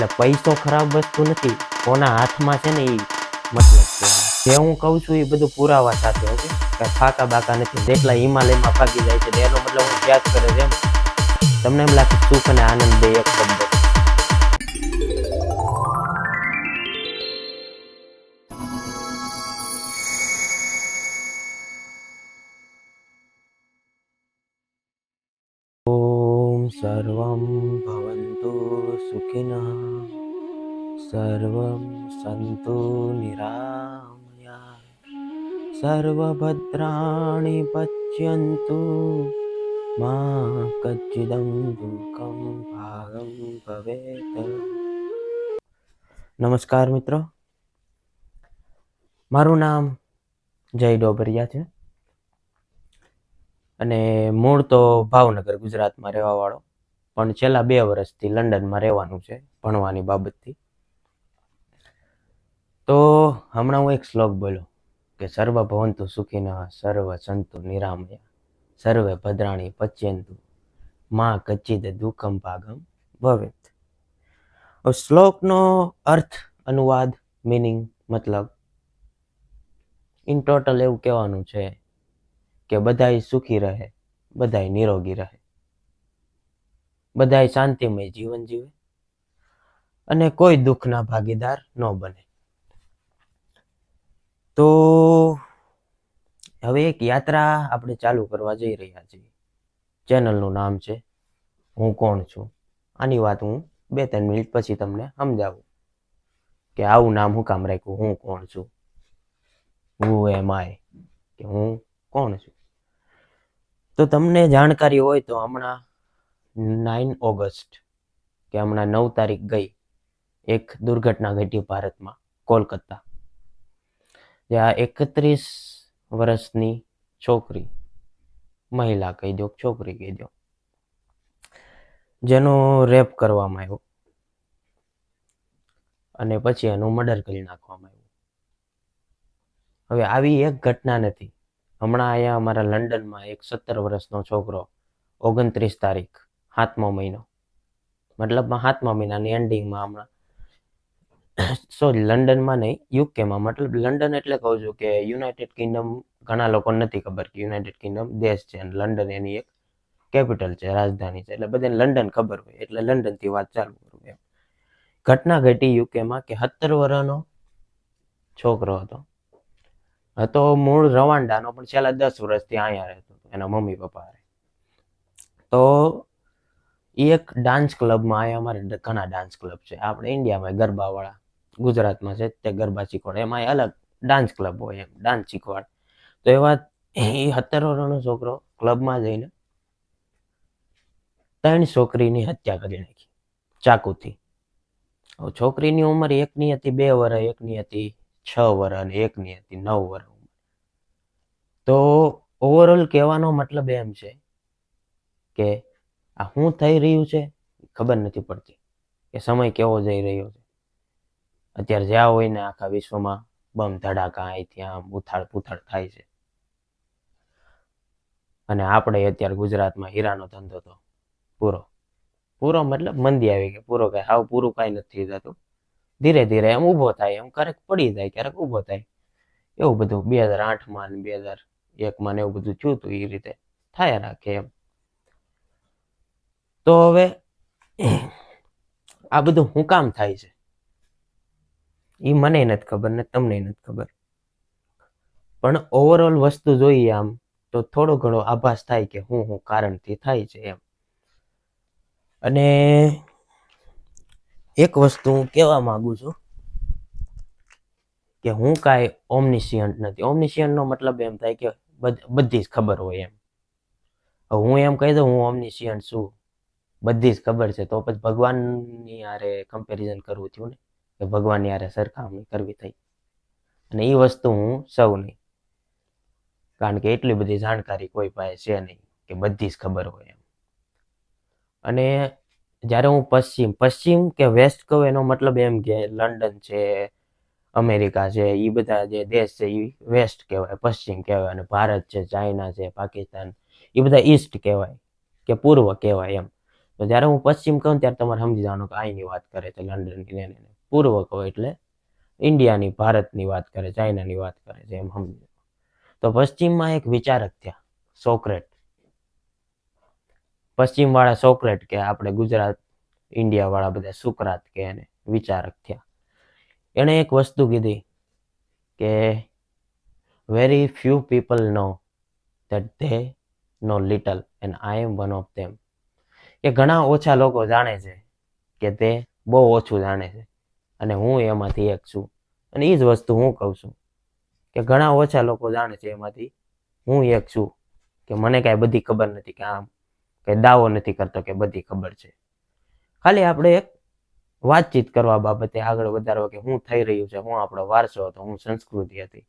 એટલે પૈસો ખરાબ વસ્તુ નથી, કોના હાથમાં છે ને એ મતલબ છે. જે હું કહું છું એ બધું પુરાવા સાથે, ઓકે, કઈ ફાકા બાકા નથી. જેટલા હિમાલયમાં ભાગી જાય છે એનો મતલબ હું ત્યાગ કરે છે એમ. તમને એમ લાગે સુખ અને આનંદ બે એક શબ્દ. ઓમ સર્વમ ભવન્તુ સુખિનઃ, સર્વમ સંતુ નિરામયા, સર્વભદ્રાણિ પશ્યન્તુ, મા કચ્ચિદં દુઃખમ ભાગમ ભવેત. નમસ્કાર મિત્રો, મારું નામ જય ડોબરિયા છે અને મૂળ તો ભાવનગર ગુજરાતમાં રહેવા વાળો, પણ છેલ્લા 2 વર્ષથી લંડનમાં રહેવાનું છે ભણવાની બાબતથી. તો હમણાં હું એક શ્લોક બોલ્યો કે સર્વ ભવંતુ સુખિનઃ, સર્વ સંતુ નિરામયા, સર્વે ભદ્રાણી પશ્યન્તુ, મા કચ્ચિદ દુઃખમ ભાગમ ભવેત. શ્લોકનો અર્થ, અનુવાદ, મીનિંગ, મતલબ ઇન ટોટલ એવું કહેવાનું છે કે બધાય સુખી રહે, બધાય નિરોગી રહે, બધાય શાંતિમય જીવન જીવે અને કોઈ દુઃખના ભાગીદાર ન બને. તો હવે એક યાત્રા આપણે ચાલુ કરવા જઈ રહ્યા છીએ. ચેનલનું નામ છે હું કોણ છું. આની વાત હું 2-3 મિનિટ પછી તમને સમજાવું કે આવું નામ હું કામ રાખ્યું, હું કોણ છું, હુ એમ આઈ, કે હું કોણ છું. તો તમને જાણકારી હોય તો હમણાં 9 ઓગસ્ટ કે હમણાં 9 તારીખ ગઈ એક દુર્ઘટના ઘટી ભારતમાં, કોલકાતા. જ્યાં 31 વર્ષની છોકરી, મહિલા કહી દો, છોકરી કહી દો, જેનો રેપ કરવામાં આવ્યો અને પછી એનું મર્ડર કરી નાખવામાં આવ્યું. હવે આવી એક ઘટના નથી. હમણાં અહીંયા અમારા લંડનમાં એક 17 વર્ષનો છોકરો 29 તારીખ 7મો મહિનો, મતલબમાં 7મા મહિનાની એન્ડિંગમાં, હમણાં સોરી લંડનમાં નહીં, યુકેમાં, મતલબ લંડન એટલે કહું છું કે યુનાઇટેડ કિંગડમ. ઘણા લોકોને નથી ખબર કે યુનાઇટેડ કિંગડમ દેશ છે અને લંડન એની એક કેપિટલ છે, રાજધાની છે. એટલે બધાને લંડન ખબર હોય એટલે લંડનથી વાત ચાલુ કરું એમ. ઘટના ઘટી યુકેમાં કે 17 વર્ષનો છોકરો હતો મૂળ રવાંડાનો, પણ છેલ્લા 10 વર્ષથી અહીંયા રહેતો હતો એના મમ્મી પપ્પા. તો એ એક ડાન્સ ક્લબમાં, અહીંયા અમારે ઘણા ડાન્સ ક્લબ છે, આપણે ઇન્ડિયામાં ગરબાવાળા, ગુજરાતમાં છે તે ગરબા શીખવાડે, એમાં અલગ ડાન્સ ક્લબ હોય એમ, ડાન્સ શીખવાડ. તો એવા એ 17 વર્ષનો છોકરો ક્લબમાં જઈને 3 છોકરીની હત્યા કરી નાખી ચાકુથી. છોકરીની ઉંમર એકની હતી 2 વર્ષ, એકની હતી 6 વર્ષ અને એકની હતી 9 વર્ષ. તો ઓવરઓલ કહેવાનો મતલબ એમ છે કે આ શું થઈ રહ્યું છે ખબર નથી પડતી, કે સમય કેવો જઈ રહ્યો છે. અત્યારે જ્યાં હોય ને આખા વિશ્વમાં બમ ધડાકા, અહીંથી આમ ઉથાળ પૂથાળ થાય છે. અને આપણે અત્યારે ગુજરાતમાં હીરાનો ધંધો તો પૂરો મતલબ મંદી આવી ગઈ. પૂરો કઈ હાવ પૂરું કાંઈ નથી થતું. ધીરે ધીરે એમ ઊભો થાય, એમ ક્યારેક પડી જાય, ક્યારેક ઊભો થાય. એવું બધું 2008માં ને 2001માં ને એવું બધું થયું હતું. એ રીતે થાય રાખે એમ. તો હવે આ બધું શું કામ થાય છે એ મને નથી ખબર ને તમને નથી ખબર, પણ ઓવરઓલ વસ્તુ જોઈએ આમ તો થોડો ઘણો આભાસ થાય કે હું કારણથી થાય છે એમ. અને એક વસ્તુ હું કહેવા માંગુ છું કે હું કાંઈ ઓમનિશિયન્ટ નથી. ઓમનિશિયન્ટનો મતલબ એમ થાય કે બધી જ ખબર હોય એમ. હું એમ કહી દઉં હું ઓમનિશિયન્ટ છું, બધી જ ખબર છે, તો પછી ભગવાનની હારે કમ્પેરિઝન કરવું થયું ને, કે ભગવાનની હારે સરખામણી કરવી થઈ. અને એ વસ્તુ હું સૌ નહીં, કારણ કે એટલી બધી જાણકારી કોઈ પાસે છે નહીં કે બધી જ ખબર હોય એમ. અને જ્યારે હું પશ્ચિમ કે વેસ્ટ કહું એનો મતલબ એમ કે લંડન છે, અમેરિકા છે, એ બધા જે દેશ છે એ વેસ્ટ કહેવાય, પશ્ચિમ કહેવાય. અને ભારત છે, ચાઇના છે, પાકિસ્તાન, એ બધા ઈસ્ટ કહેવાય કે પૂર્વ કહેવાય એમ. તો જ્યારે હું પશ્ચિમ કહું ત્યારે તમારે સમજી જવાનું કે અહીંની વાત કરે છે, લંડનની ને પૂર્વ કહો એટલે ઇન્ડિયાની, ભારતની વાત કરે, ચાઇનાની વાત કરે છે, એમ સમજી. તો પશ્ચિમમાં એક વિચારક થયા, સોક્રેટ. પશ્ચિમ વાળા સોક્રેટ કે આપણે ગુજરાત ઇન્ડિયા વાળા બધા સુકરાત કે એને વિચારક થયા. એણે એક વસ્તુ કીધી કે very few people know that they know little and I am one of them. કે ઘણા ઓછા લોકો જાણે છે કે તે બહુ ઓછું જાણે છે અને હું એમાંથી એક છું. અને એ જ વસ્તુ હું કહું છું કે ઘણા ઓછા લોકો જાણે છે એમાંથી હું એક છું, કે મને કાંઈ બધી ખબર નથી, કે આમ કે દાવો નથી કરતો કે બધી ખબર છે. ખાલી આપણે એક વાતચીત કરવા બાબતે આગળ વધારવા કે શું થઈ રહ્યું છે, હું આપણો વારસો હતો, હું સંસ્કૃતિ હતી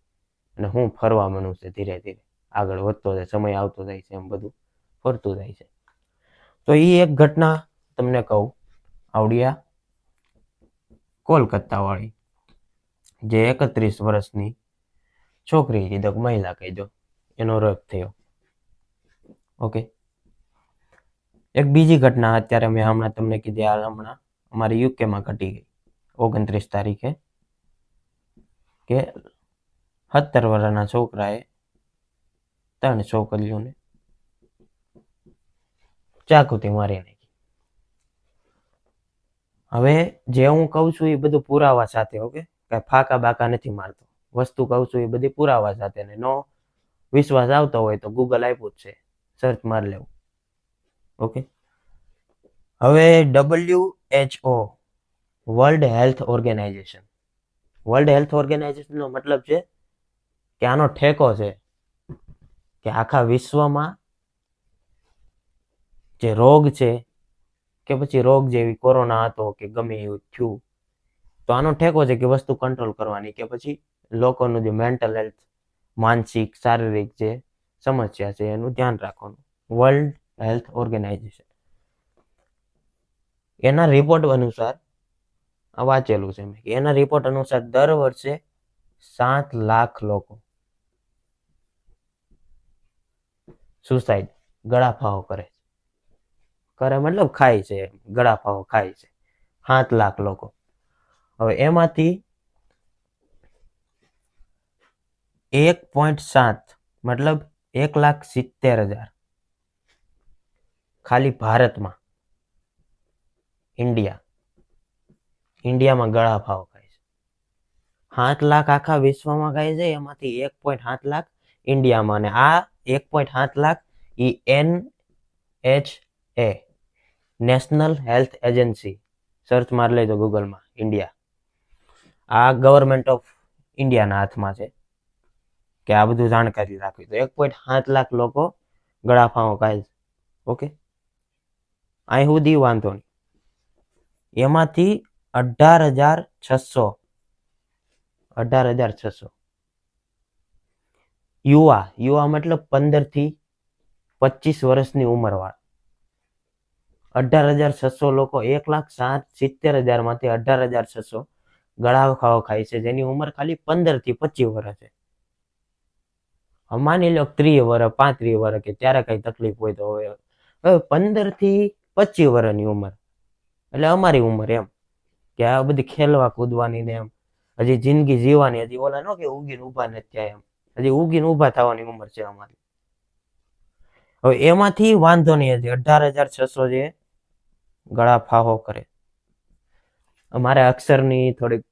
અને હું ફરવા માંડું છે, ધીરે ધીરે આગળ વધતો જાય, સમય આવતો જાય છે, એમ બધું ફરતું જાય છે. તો એ એક ઘટના તમને કહું, આવડિયા કોલકાતા વાળી, જે 31 વર્ષની છોકરી હતી, તો મહિલા કહી દો, એનો રેપ થયો. ઓકે. એક બીજી ઘટના અત્યારે મેં હમણાં તમને કીધી, આ હમણાં અમારી યુકેમાં ઘટી ગઈ 29 તારીખે, કે 17 વર્ષના છોકરાએ 3 છોકરીઓને ચાકુથી મારી નાખી. હવે જે હું કહું છું એ બધું પુરાવા સાથે, ઓકે, કાંઈ ફાકા બાકા નથી મારતો, વસ્તુ કહું છું એ બધી પુરાવા સાથે. ને નો વિશ્વાસ આવતો હોય તો ગૂગલ આપ્યું જ છે, સર્ચ મારી લેવું. ઓકે. હવે WHO, world health organisation, world health ઓર્ગેનાઇઝેશનનો મતલબ છે કે આનો ઠેકો છે કે આખા વિશ્વમાં જે રોગ છે, કે પછી રોગ જેવી કોરોના હતો કે ગમે એવું થયું, તો આનો ઠેકો છે કે વસ્તુ કંટ્રોલ કરવાની, કે પછી લોકોનું જે મેન્ટલ હેલ્થ, માનસિક શારીરિક જે સમસ્યા છે એનું ધ્યાન રાખવાનું. વર્લ્ડ હેલ્થ ઓર્ગેનાઇઝેશન એના રિપોર્ટ અનુસાર, આ વાંચેલું છે મેં, એના રિપોર્ટ અનુસાર દર વર્ષે 7 લાખ લોકો સુસાઇડ, ગળાફાઓ કરે મતલબ ખાય છે, ગળાફાઓ ખાય છે, 7 લાખ લોકો. હવે એમાંથી 1.7 મતલબ 1,70,000 ખાલી ભારતમાં, ઇન્ડિયામાં ગળાફાઓ ખાય છે. 7 લાખ આખા વિશ્વમાં ખાય છે, એમાંથી 1.7 લાખ ઇન્ડિયામાં. અને આ 1.7 lakh NHA, national health agency, search મારી લેજો ગૂગલમાં, ઇન્ડિયા, આ ગવર્મેન્ટ ઓફ ઇન્ડિયાના હાથમાં છે કે આ બધું જાણકારી રાખવી. તો 1.7 લાખ લોકો ગળાફાઓ ખાય છે. ઓકે, અહીં સુધી વાંધો નહીં. એમાંથી 18,600 યુવા મતલબ 15 થી 25 વર્ષની ઉંમરવાળા, 18,600 લોકો, 1,70,000 માંથી 18,600 ગળાફાઓ ખાય છે, જેની ઉંમર ખાલી 15 થી 25 વર્ષ છે. માની લો 30 વર્ષ, 35 વર્ષ, કે ત્યારે કઈ તકલીફ હોય તો હવે 15 થી 25 વર્ષની ઉંમર એટલે અમારી ઉંમર, એમ કે આ બધી ખેલવા કૂદવાની ને એમ હજી જિંદગી જીવવાની, હજી ઓલા નો કે ઉગીને ઉભા નથી થયા, એમ હજી ઉગીને ઉભા થવાની ઉંમર છે અમારી. હવે એમાંથી વાંધો નહીં, હજી 18,600 જે ગળાફાઓ કરે. અમારે અક્ષરની થોડીક,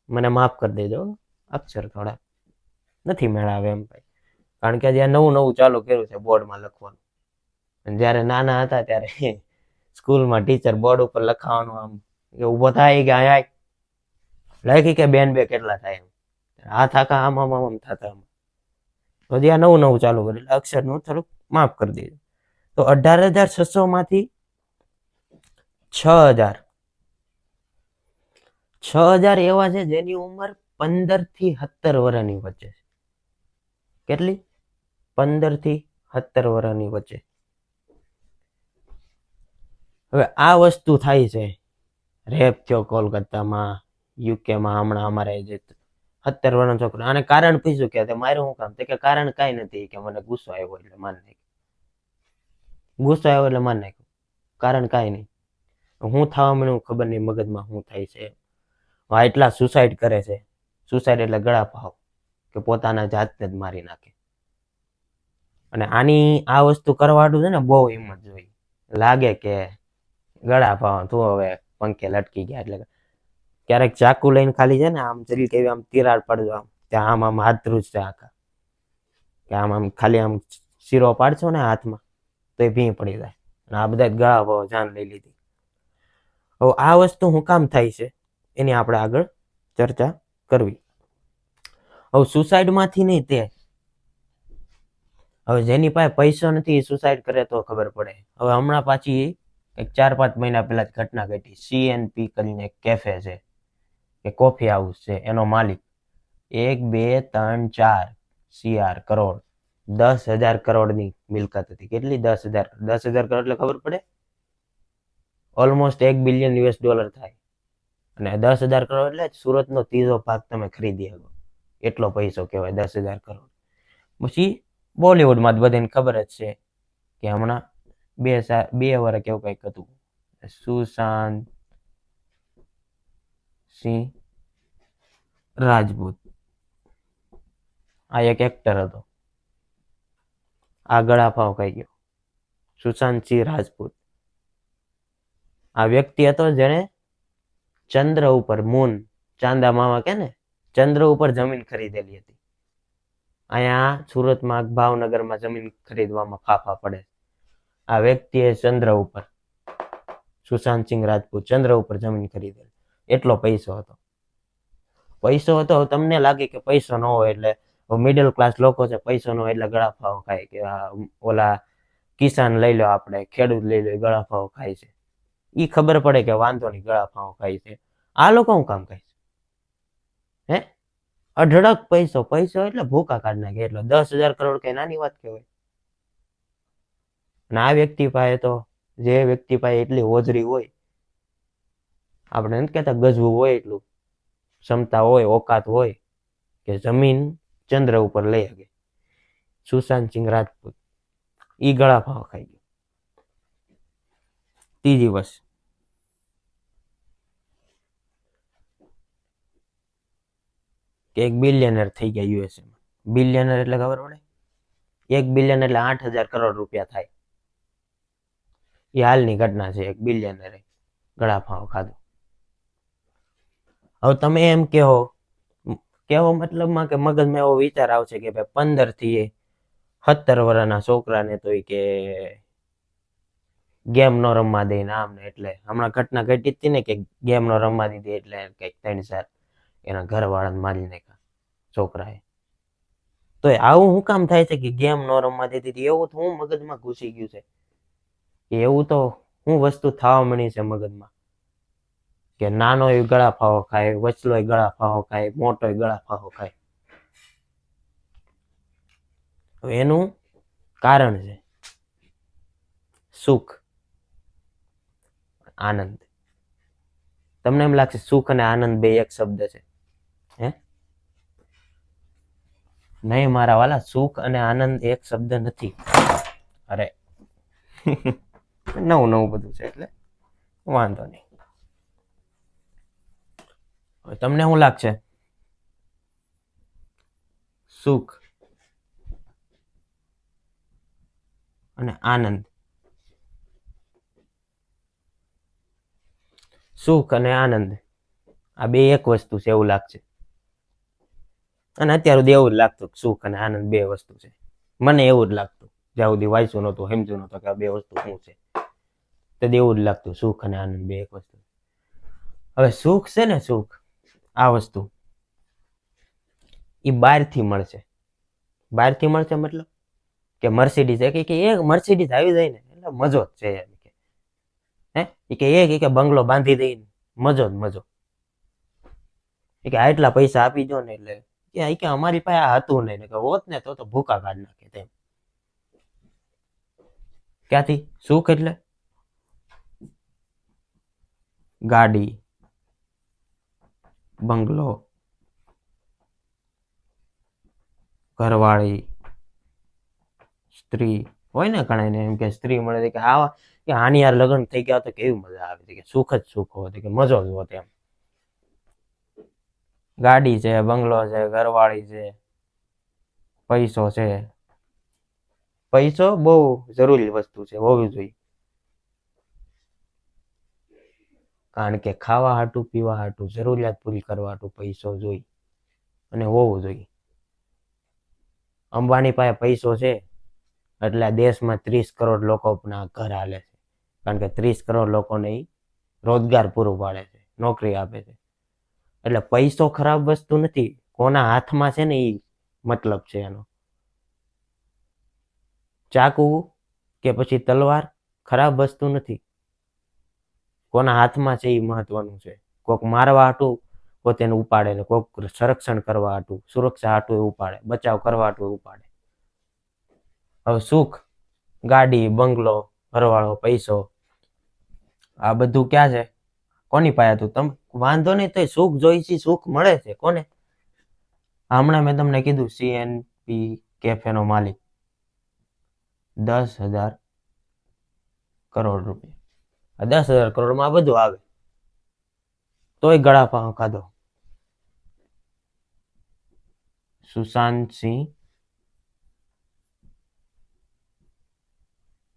મને માફ કરી દેજો, અક્ષર થોડા નથી મેળાવે એમ ભાઈ, કારણ કે હજી નવું ચાલુ કર્યું છે બોર્ડમાં લખવાનું. જ્યારે નાના હતા ત્યારે સ્કૂલમાં ટીચર બોર્ડ ઉપર લખાવાનું આમ કે ઊભો થાય કે આય લખી કે બેન બે કેટલા થાય, એમ હાથ આખા આમ થતા. હજી નવું ચાલુ કર્યું એટલે અક્ષરનું થોડુંક માફ કરી દેજો. તો 18,600 માંથી 6,000 એવા છે જેની ઉંમર 15 થી 17 વર્ષની વચ્ચે છે. કેટલી? 15 થી 17 વર્ષની વચ્ચે. હવે આ વસ્તુ થાય છે, રેપ થયો કોલકાતામાં, યુકેમાં હમણાં અમારે જે 17 વર્ષનો છોકરો. આને કારણ પૂછ્યું કે મારું શું કામ, કે કારણ કઈ નથી, કે મને ગુસ્સો આવ્યો એટલે મારી નાખ્યો, કારણ કઈ નહીં. હું થવા મને ખબર નહીં મગજમાં શું થાય છે. એટલા સુસાઇડ કરે છે. સુસાઇડ એટલે ગળા ભાવ, કે પોતાના જાતને જ મારી નાખે. અને આની આ વસ્તુ કરવાડું છે ને બહુ હિંમત જોઈ. લાગે કે ગળા ભાવ તું હવે પંખે લટકી ગયા. એટલે ક્યારેક ચાકુ લઈને ખાલી છે ને આમ જરી કેવી આમ તિરાડ પડજો, આમ ત્યાં આમ હાથ ધ્રુજ છે આખા, કે આમ ખાલી આમ શીરો પાડશો ને હાથમાં તો એ ભીં પડી જાય. અને આ બધા ગળા ભાવ જાન લઈ લીધી. હવે આ વસ્તુ હું કામ થાય છે એની આપણે આગળ ચર્ચા કરવી. હવે સુસાઇડમાંથી નહીં તે, હવે જેની પાસે પૈસો નથી એ સુસાઇડ કરે તો ખબર પડે. હવે હમણાં પાછી એક 4-5 મહિના પહેલા જ ઘટના ઘટી. CNP કરીને એક કેફે છે કે કોફી હાઉસ છે, એનો માલિક 1 2 3 4 CR કરોડ 10,000 કરોડની મિલકત હતી. કેટલી? 10,000 કરોડ એટલે ખબર પડે, ઓલમોસ્ટ $1 બિલિયન થાય. અને 10,000 કરોડ એટલે સુરતનો 3જો ભાગ તમે ખરીદી શકો, એટલો પૈસો કહેવાય 10,000 કરોડ. પછી બોલિવૂડમાં બધાને ખબર જ છે કે હમણાં 2 વર્ષ કેવું કંઈક હતું, સુશાંત સિંહ રાજપૂત, આ એક એક્ટર હતો. આ ગળા ભાવ ખાઈ ગયો. સુશાંત સિંહ રાજપૂત આ વ્યક્તિ હતો જેને ચંદ્ર ઉપર, મૂન, ચાંદા મામા કે ને, ચંદ્ર ઉપર જમીન ખરીદેલી હતી. અહીંયા સુરતમાં ભાવનગરમાં જમીન ખરીદવામાં ફાફા પડે. આ વ્યક્તિએ ચંદ્ર ઉપર, સુશાંત સિંહ રાજપૂત ચંદ્ર ઉપર જમીન ખરીદેલી. એટલો પૈસો હતો. તમને લાગે કે પૈસો ન હોય એટલે મિડલ ક્લાસ લોકો છે, પૈસો ન હોય એટલે ગળા ફાવ ખાય, કે ઓલા કિસાન લઈ લો, આપણે ખેડૂત લઈ લો, ગળા ફાવ ખાય છે. ઈ ખબર પડે કે વાંધો નહીં ગળા ફાવ ખાય છે. આ લોકો શું કામ ખાય છે? હે, અઢળક પૈસો એટલે ભૂકા કાઢી નાખે. એટલો 10,000 કરોડ કઈ નાની વાત કહેવાય. અને આ વ્યક્તિ પાસે તો, જે વ્યક્તિ પાસે એટલી હોજરી હોય, આપણે નથી કહેતા ગજવું હોય, એટલું ક્ષમતા હોય, ઓકાત હોય કે જમીન ચંદ્ર ઉપર લઈ શકે. સુશાંત સિંહ રાજપૂત ઈ ગળા ભાવ ખાઈ ગયો. ત્રીજી વસ્તુ, કે 1 બિલિયનર થઈ ગયા USA માં. બિલિયનર એટલે ખબર પડે? 1 બિલિયન એટલે 8,000 કરોડ રૂપિયા થાય. એ હાલની ઘટના છે. 1 બિલિયનરે ગળા ભાવ ખાધો. હવે તમે એમ કેવો મતલબમાં કે મગજમાં એવો વિચાર આવશે કે ભાઈ 15 થી 17 વર્ષના છોકરાને તો કે ગેમ નો રમવા દે ને આમ ને, એટલે હમણાં ઘટના ઘટી હતી ને કે ગેમ નો રમવા દીધી એટલે કંઈક 3-4 એના ઘરવાળાને મારી નાખ્યા છોકરાએ. તો આવું શું કામ થાય છે કે ગેમ નો રમવા દેતી? એવું તો હું મગજમાં ઘૂસી ગયું છે કે એવું તો હું વસ્તુ થવા મળી છે મગજમાં, કે નાનો એ ગળા ફાવો ખાય, વચલો એ ગળા ફાવો ખાય, મોટો એ ગળા ફાવો ખાય. એનું કારણ છે સુખ, આનંદ. તમને એમ લાગશે સુખ અને આનંદ બે એક શબ્દ છે? હે, નહીં મારા વાલા, સુખ અને આનંદ એક શબ્દ નથી. અરે નવું બધું છે એટલે વાંધો નહીં. તમને શું લાગશે? સુખ અને આનંદ, સુખ અને આનંદ આ બે એક વસ્તુ છે એવું લાગશે. અને અત્યાર સુધી એવું જ લાગતું સુખ અને આનંદ બે વસ્તુ છે. મને એવું જ લાગતું, જ્યાં સુધી વાંચ્યું નહોતું, સમજ્યું નહોતું કે આ બે વસ્તુ શું છે, તો એવું જ લાગતું સુખ અને આનંદ બે એક વસ્તુ. હવે સુખ છે ને, સુખ આ વસ્તુ એ બહારથી મળશે. બહારથી મળશે મતલબ કે મર્સિડીઝ, કે એક મર્સિડીઝ આવી જાય ને એટલે મજો જ છે. હે, કે બંગલો બાંધી દઈને મજો જ મજો. કે આટલા પૈસા આપી દો ને એટલે કે અમારી પાસે આ હતું નહીં, કે હોત ને તો ભૂકા કાઢી નાખે તેમ. ક્યાંથી? સુખ એટલે ગાડી, બંગલો, ઘરવાળી, સ્ત્રી હોય ને ઘણા એમ કે સ્ત્રી મળે કે આવા કે આની યાર લગ્ન થઈ ગયા તો કેવી મજા આવે છે, કે સુખ જ સુખ હોત, કે મજો જ હોત એમ. ગાડી છે, બંગલો છે, ઘરવાળી છે, પૈસો છે. પૈસો બહુ જરૂરી વસ્તુ છે, હોવી જોઈએ. કારણ કે ખાવા હાટું, પીવા હાટું, જરૂરિયાત પૂરી કરવા હાટું પૈસો જોઈ અને હોવું જોઈએ. અંબાણી પાસે પૈસો છે એટલે દેશમાં 30 કરોડ લોકોના ઘર હાલે છે. કારણ કે 30 કરોડ લોકોને રોજગાર પૂરું પાડે છે, નોકરી આપે છે. એટલે પૈસો ખરાબ વસ્તુ નથી, કોના હાથમાં છે ને એ મતલબ છે એનો. ચાકુ કે પછી તલવાર ખરાબ વસ્તુ નથી, કોના હાથમાં છે એ મહત્વનું છે. કોઈક મારવા હાટું પોતે ઉપાડે ને કોઈક સંરક્ષણ કરવા હાટું, સુરક્ષા હાટું એ ઉપાડે, બચાવ કરવા હાટું એ ઉપાડે. હવે સુખ, ગાડી, બંગલો, ઘરવાળો, પૈસો, આ બધું ક્યાં છે, કોની પાસે હતું? તમે વાંધો નહીં, તો સુખ જોઈ છે, સુખ મળે છે કોને? હમણાં મેં તમને કીધું CNP કેફેનો માલિક 10,000 કરોડ રૂપિયા. 10,000 કરોડમાં આ બધું આવે તોય ગળા પાવ ખાધો. સુશાંત સિંહ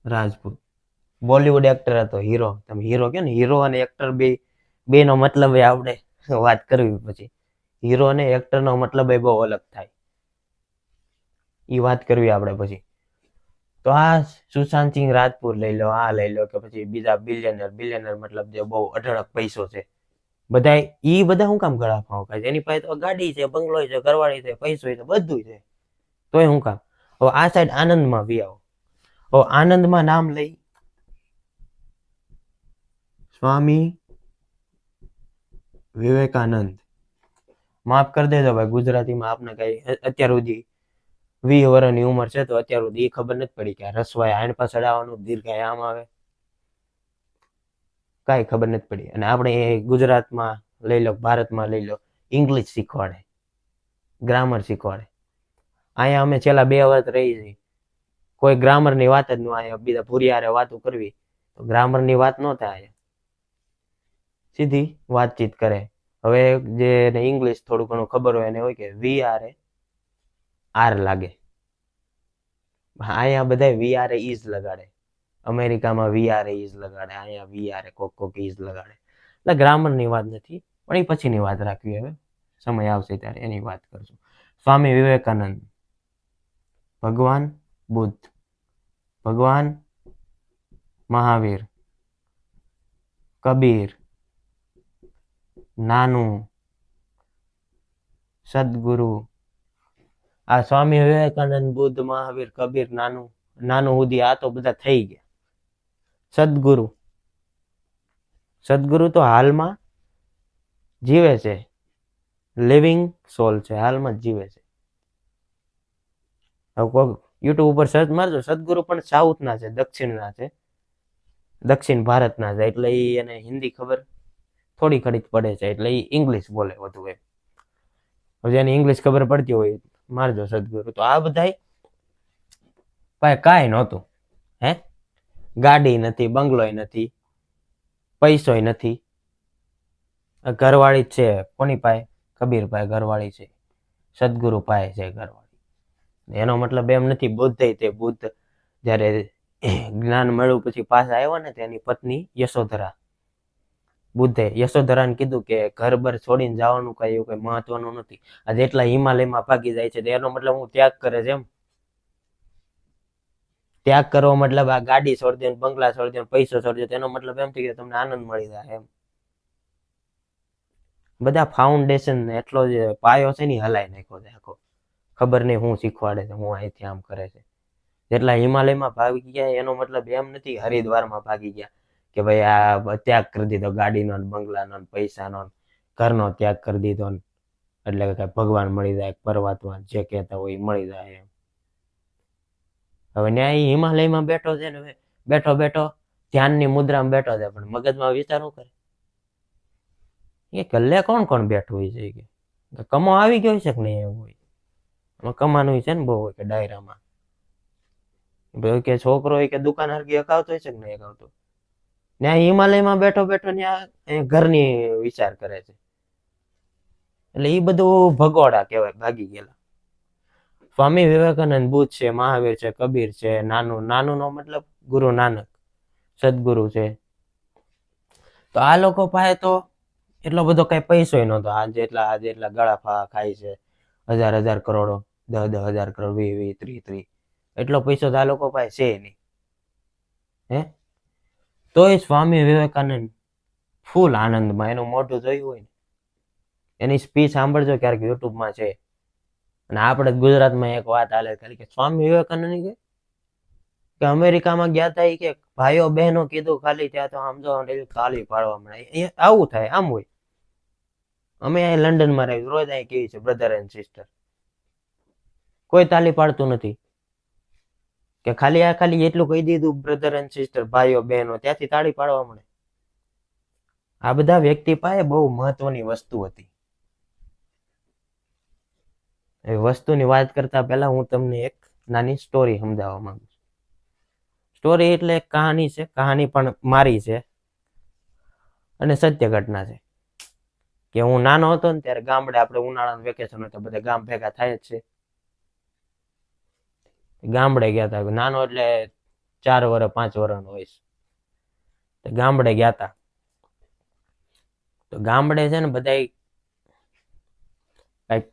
રાજપૂત બોલિવૂડ એક્ટર હતો, હીરો. તમે હીરો કહો ને, હીરો અને એક્ટર બે નો મતલબ આવડે વાત કરવી. પછી હીરો અને એક્ટરનો મતલબ બહુ અલગ થાય, એ વાત કરવી આપણે પછી. તો આ સુશાંત સિંહ રાજપૂત લઈ લો, આ લઈ લો, કે પછી બીજા બિલિયનર મતલબ જે બહુ અઢળક પૈસો છે, બધા શું કામ ગળા ફાવ ખાય? એની પાસે તો ગાડી છે, બંગલો છે, ઘરવાળી છે, પૈસો છે, બધું છે, તોય શું કામ? હવે આ સાઈડ આનંદમાં વી આવો. હવે આનંદમાં નામ લઈ સ્વામી વિવેકાનંદ. માફ કરી દેજો ભાઈ, ગુજરાતીમાં આપને કઈ અત્યાર સુધી 20 વર્ષની ઉંમર છે તો અત્યાર સુધી એ ખબર નથી પડી કે રસવાય આણ પાછળ આવવાનું, દીર્ઘાય આમ આવે, કાંઈ ખબર નથી પડી. અને આપણે ગુજરાતમાં લઈ લો, ભારતમાં લઈ લો, ઇંગ્લિશ શીખવાડે, ગ્રામર શીખવાડે. અહીંયા અમે છેલ્લા 2 વર્ષ રહી છીએ, કોઈ ગ્રામરની વાત જ ન, અહીંયા બીજા ભૂરિયારે વાતો કરવી તો ગ્રામરની વાત ન થાય, સીધી વાતચીત કરે. હવે જે ઇંગ્લિશ થોડું ઘણું ખબર હોય એને હોય કે VRAR લાગે, અહીંયા બધા VRA ઇઝ લગાડે. અમેરિકામાં VRA ઇઝ લગાડે, અહીંયા VRA કોક ઇઝ લગાડે. એટલે ગ્રામરની વાત નથી, પણ એ પછીની વાત રાખવી. હવે સમય આવશે ત્યારે એની વાત કરશું. સ્વામી વિવેકાનંદ, ભગવાન બુદ્ધ, ભગવાન મહાવીર, કબીર, નાનું, સદગુરુ. આ સ્વામી વિવેકાનંદ, બુદ્ધ, મહાવીર, કબીર, નાનું સુધી આ તો બધા થઈ ગયા. સદગુરુ તો હાલમાં જીવે છે, લિવિંગ સોલ છે, હાલમાં જ જીવે છે. યુટ્યુબ ઉપર સર્ચ મારજો, સદગુરુ પણ સાઉથના છે, દક્ષિણના છે, દક્ષિણ ભારતના છે. એટલે એને હિન્દી ખબર થોડી ઘણી પડે છે, એટલે એ ઇંગ્લિશ બોલે વધુ એમ. જેને ઇંગ્લિશ ખબર પડતી હોય મારજો સદગુરુ. તો આ બધા કાંઈ નહોતું, હે, ગાડી નથી, બંગલોય નથી, પૈસોય નથી, ઘરવાળી જ છે. કોની પાસે? કબીર પાસે ઘરવાળી છે, સદગુરુ પાસે છે ઘરવાળી. એનો મતલબ એમ નથી બુદ્ધ જ્યારે જ્ઞાન મળ્યું પછી પાછા આવ્યા ને, તેની પત્ની યશોધરા, બુદ્ધે યશોધરાને કીધું કે ઘર બર છોડીને જવાનું કઈ એવું કઈ મહત્વનું નથી. આ જેટલા હિમાલયમાં ભાગી જાય છે એનો મતલબ હું ત્યાગ કરે છે એમ. ત્યાગ કરવો મતલબ આ ગાડી છોડી દે, બંગલા છોડી દે, પૈસો છોડી દે, એનો મતલબ એમ થઈ કે તમને આનંદ મળી જાય એમ. બધા ફાઉન્ડેશન એટલો જ પાયો છે ને હલાઈ નાખ્યો છે આખો. ખબર નહીં હું શીખવાડે છે, હું અહીંથી આમ કરે છે. જેટલા હિમાલયમાં ભાગી ગયા એનો મતલબ એમ નથી હરિદ્વારમાં ભાગી ગયા કે ભાઈ આ ત્યાગ કરી દીધો, ગાડીનો, બંગલાનો, પૈસાનો, ઘરનો ત્યાગ કરી દીધો, એટલે કે ભગવાન મળી જાય, પરમાત્મા જે કહેતા હોય મળી જાય એમ. હવે ન્યાય હિમાલયમાં બેઠો છે ને, બેઠો ધ્યાનની મુદ્રામાં બેઠો છે, પણ મગજમાં વિચાર શું કરે એ ગલ્લે કોણ બેઠું હોય છે, કે કમો આવી ગયો છે કે નહીં એવું હોય. એમાં કમાનું છે ને બહુ હોય કે ડાયરામાં કે છોકરો હોય કે દુકાન હરગી હકાવતો હોય છે કે નહીં હકાવતો. ત્યાં હિમાલયમાં બેઠો બેઠો ત્યાં ઘરની વિચાર કરે છે. એટલે એ બધું ભગોડા કહેવાય, ભાગી ગયેલા. સ્વામી વિવેકાનંદ બુદ્ધ છે, મહાવીર છે, કબીર છે, નાનું નો મતલબ ગુરુ નાનક, સદગુરુ છે. તો આ લોકો પાસે તો એટલો બધો કઈ પૈસો નહોતો. આજે એટલા ગળા ખાય છે, 1000 કરોડો, 10 કરોડ, 20 30 એટલો પૈસો તો આ લોકો પાસે છે નહીં. હે તોય સ્વામી વિવેકાનંદ ફૂલ આનંદમાં, એનું મોઢું જોયું હોય ને, એની સ્પીચ સાંભળજો ક્યારેક યુટ્યુબમાં છે. અને આપણે ગુજરાતમાં એક વાત હાલે કે સ્વામી વિવેકાનંદ કે અમેરિકામાં ગયા હતા, કે ભાઈઓ બહેનો કીધું ખાલી, ત્યાં તો આમ જો તાળી પાડવા મળે. આવું થાય, આમ હોય. અમે અહીં લંડનમાં રહી, રોજ અહીં કેવી છે બ્રધર એન્ડ સિસ્ટર, કોઈ તાળી પાડતું નથી. કે ખાલી એટલું કહી દીધું બ્રધર એન્ડ સિસ્ટર, ભાઈઓ બહેનો, ત્યાંથી તાળી પાડવા મળે. આ બધા વ્યક્તિ પાસે બહુ મહત્વની વસ્તુ હતી. એ વસ્તુની વાત કરતા પહેલા હું તમને એક નાની સ્ટોરી સમજાવવા માંગુ છું. સ્ટોરી એટલે એક કહાની છે. કહાની પણ મારી છે અને સત્ય ઘટના છે. કે હું નાનો હતો ને ત્યારે ગામડે આપણે ઉનાળાનું વેકેશન હોય તો બધા ગામ ભેગા થાય જ છે. ગામડે ગયા હતા. નાનો એટલે 4 વર્ષ 5 વર્ષનો હોઈશ. ગામડે ગયા હતા. તો ગામડે છે ને બધા કઈક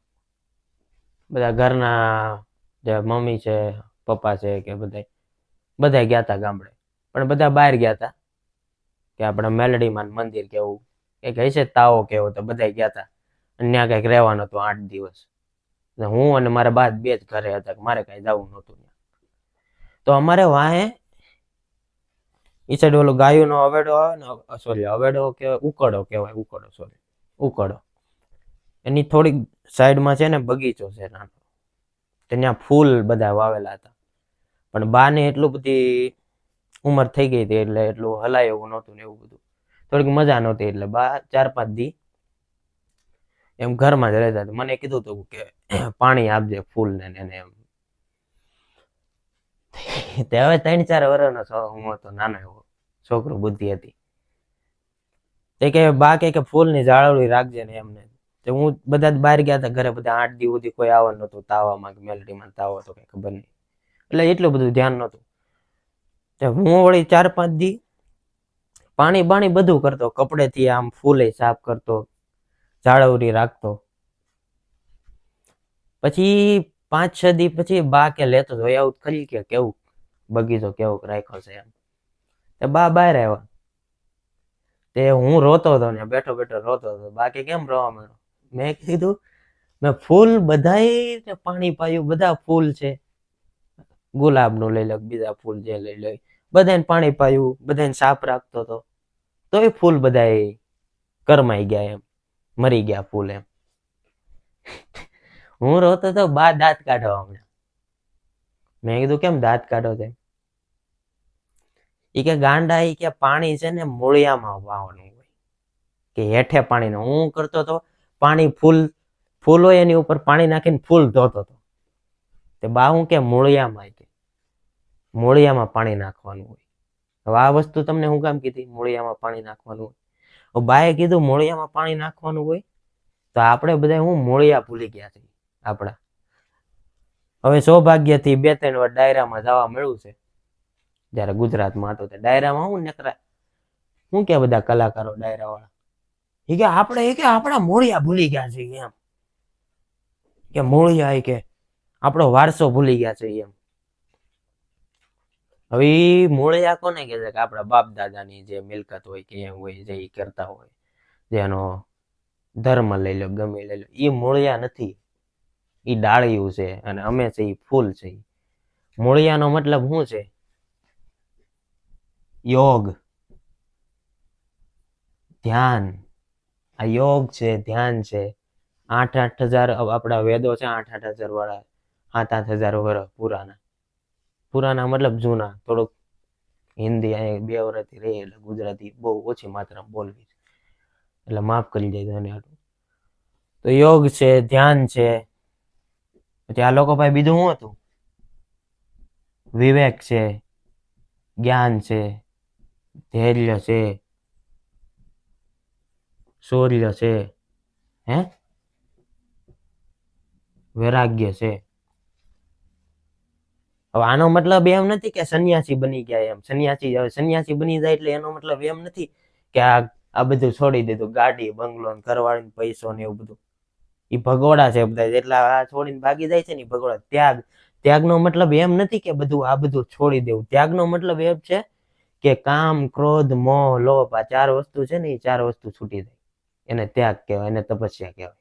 બધા ઘરના જે મમ્મી છે, પપ્પા છે, કે બધા ગયા હતા ગામડે. પણ બધા બહાર ગયા હતા કે આપણે મેલડીમાં મંદિર કેવું કઈક હશે, તાવો કેવો, તો બધા ગયા હતા. અને ત્યાં કઈક રહેવાનું હતું 8 દિવસ. હું અને મારા બા 2 જ ઘરે હતા, મારે કઈ જવું નહોતું. તો અમારે વાહે ઈ સાઈડ ઓલો ગાયોનો અવેડો આવે ને, સોરી અવેડો કે ઉકડો કહેવાય, ઉકડો. એની થોડીક સાઈડમાં છે ને બગીચો છે નાનો. ત્યાં ફૂલ બધા વાવેલા હતા. પણ બાને એટલું બધી ઉંમર થઈ ગઈ હતી એટલે એટલું હલાય એવું નહોતું ને એવું બધું. થોડીક મજા નહોતી એટલે બા 4-5 દી એમ ઘરમાં જ રહેતા હતા. મને કીધું હતું કે પાણી આપજે ફૂલને એને એમ. તે હવે 3-4 વર્ષનો હું હતો, નાનો એવો છોકરો, બુદ્ધિ હતી. તે કે બા કે ફૂલની જાળવણી રાખજે ને એમને. તો હું બધા જ બહાર ગયા હતા ઘરે, બધા 8 દી સુધી કોઈ આવવાનું નહોતું. તાવામાં મેલડીમાં તાવો હતો કઈ ખબર નહીં, એટલે એટલું બધું ધ્યાન નહોતું. હું વળી 4-5 દી પાણી બાણી બધું કરતો, કપડેથી આમ ફૂલે સાફ કરતો, જાળવણી રાખતો. પછી 5-6 દી પછી બા કે લેતો જોઈ આવું ખરી કે કેવું બગીચો કેવો રાખ્યો છે એમ. તે બા બહાર આવ્યા. તે હું રોતો હતો ને, બેઠો રોતો હતો. બા કે કેમ રોવા માંડ્યો? મેં કીધું મેં ફૂલ બધાય પાણી પાયું, બધા ફૂલ છે, ગુલાબનું લઈ લો, બીજા ફૂલ જે લઈ લો, બધાને પાણી પાયું, બધાને સાફ રાખતો હતો, તોય ફૂલ બધા કરમાઈ ગયા એમ, મરી ગયા ફૂલ એમ. હું રોતો તો, બા દાંત કાઢવા હમણાં. મેં કીધું કેમ દાંત કાઢો છે? એ કે ગાંડા, એ કે પાણી છે ને મૂળિયામાં વાવવાનું હોય, કે હેઠે પાણી. હું કરતો તો પાણી ફૂલ હોય એની ઉપર પાણી નાખીને ફૂલ ધોતો હતો. તે બા હું કે મૂળિયામાં પાણી નાખવાનું હોય. હવે આ વસ્તુ તમને હું કામ કીધી, મૂળિયામાં પાણી નાખવાનું હોય. બાએ કીધું મૂળિયામાં પાણી નાખવાનું હોય, તો આપણે બધા હું મૂળિયા ભૂલી ગયા છે આપણા. હવે સૌભાગ્યથી 2-3 વાર ડાયરામાં જવા મળ્યું છે. જયારે ગુજરાતમાં હતો તે ડાયરામાં હું નકરા હું કે બધા કલાકારો ડાયરા વાળા એ કે આપણા મૂળિયા ભૂલી ગયા છે એમ. કે મૂળિયા કે આપણો વારસો ભૂલી ગયા છે એમ. હવે મૂળિયા કોને કે છે? કે આપણા બાપ દાદાની જે મિલકત હોય કે એમ હોય, જે કરતા હોય, જેનો ધર્મ લઈ લો, ગમે લઈ લો, એ મૂળિયા નથી, એ ડાળિયું છે. અને અમે છે એ ફૂલ છે. મૂળિયાનો મતલબ શું છે? યોગ, ધ્યાન. આ યોગ છે, ધ્યાન છે. 8-8 હજાર આપણા વેદો છે, 8-8 હજાર વાળા, 7-8 હજાર વર્ષ પુરાના મતલબ જૂના. થોડુંક હિન્દી અહીં 2 વર્ષથી રહી એટલે ગુજરાતી બહુ ઓછી માત્રામાં બોલવી, એટલે માફ કરી દેજો એને. તો યોગ છે, ધ્યાન છે. પછી આ લોકો ભાઈ બીજું શું હતું? વિવેક છે, જ્ઞાન છે, ધૈર્ય છે, શૌર્ય છે, હે, વૈરાગ્ય છે. હવે આનો મતલબ એમ નથી કે સંન્યાસી બની ગયા એમ. સંન્યાસી બની જાય એટલે એનો મતલબ એમ નથી કે આ બધું છોડી દીધું, ગાડી, બંગલો, ઘરવાળી, પૈસો ને એવું બધું. એ ભગોડા છે બધા, જેટલા આ છોડીને ભાગી જાય છે ને ભગોડા. ત્યાગનો મતલબ એમ નથી કે બધું આ બધું છોડી દેવું. ત્યાગનો મતલબ એમ છે કે કામ, ક્રોધ, મોહ, લોભ, આ 4 વસ્તુ છે ને, એ 4 વસ્તુ છૂટી જાય. એને ત્યાગ કહેવાય, એને તપસ્યા કહેવાય.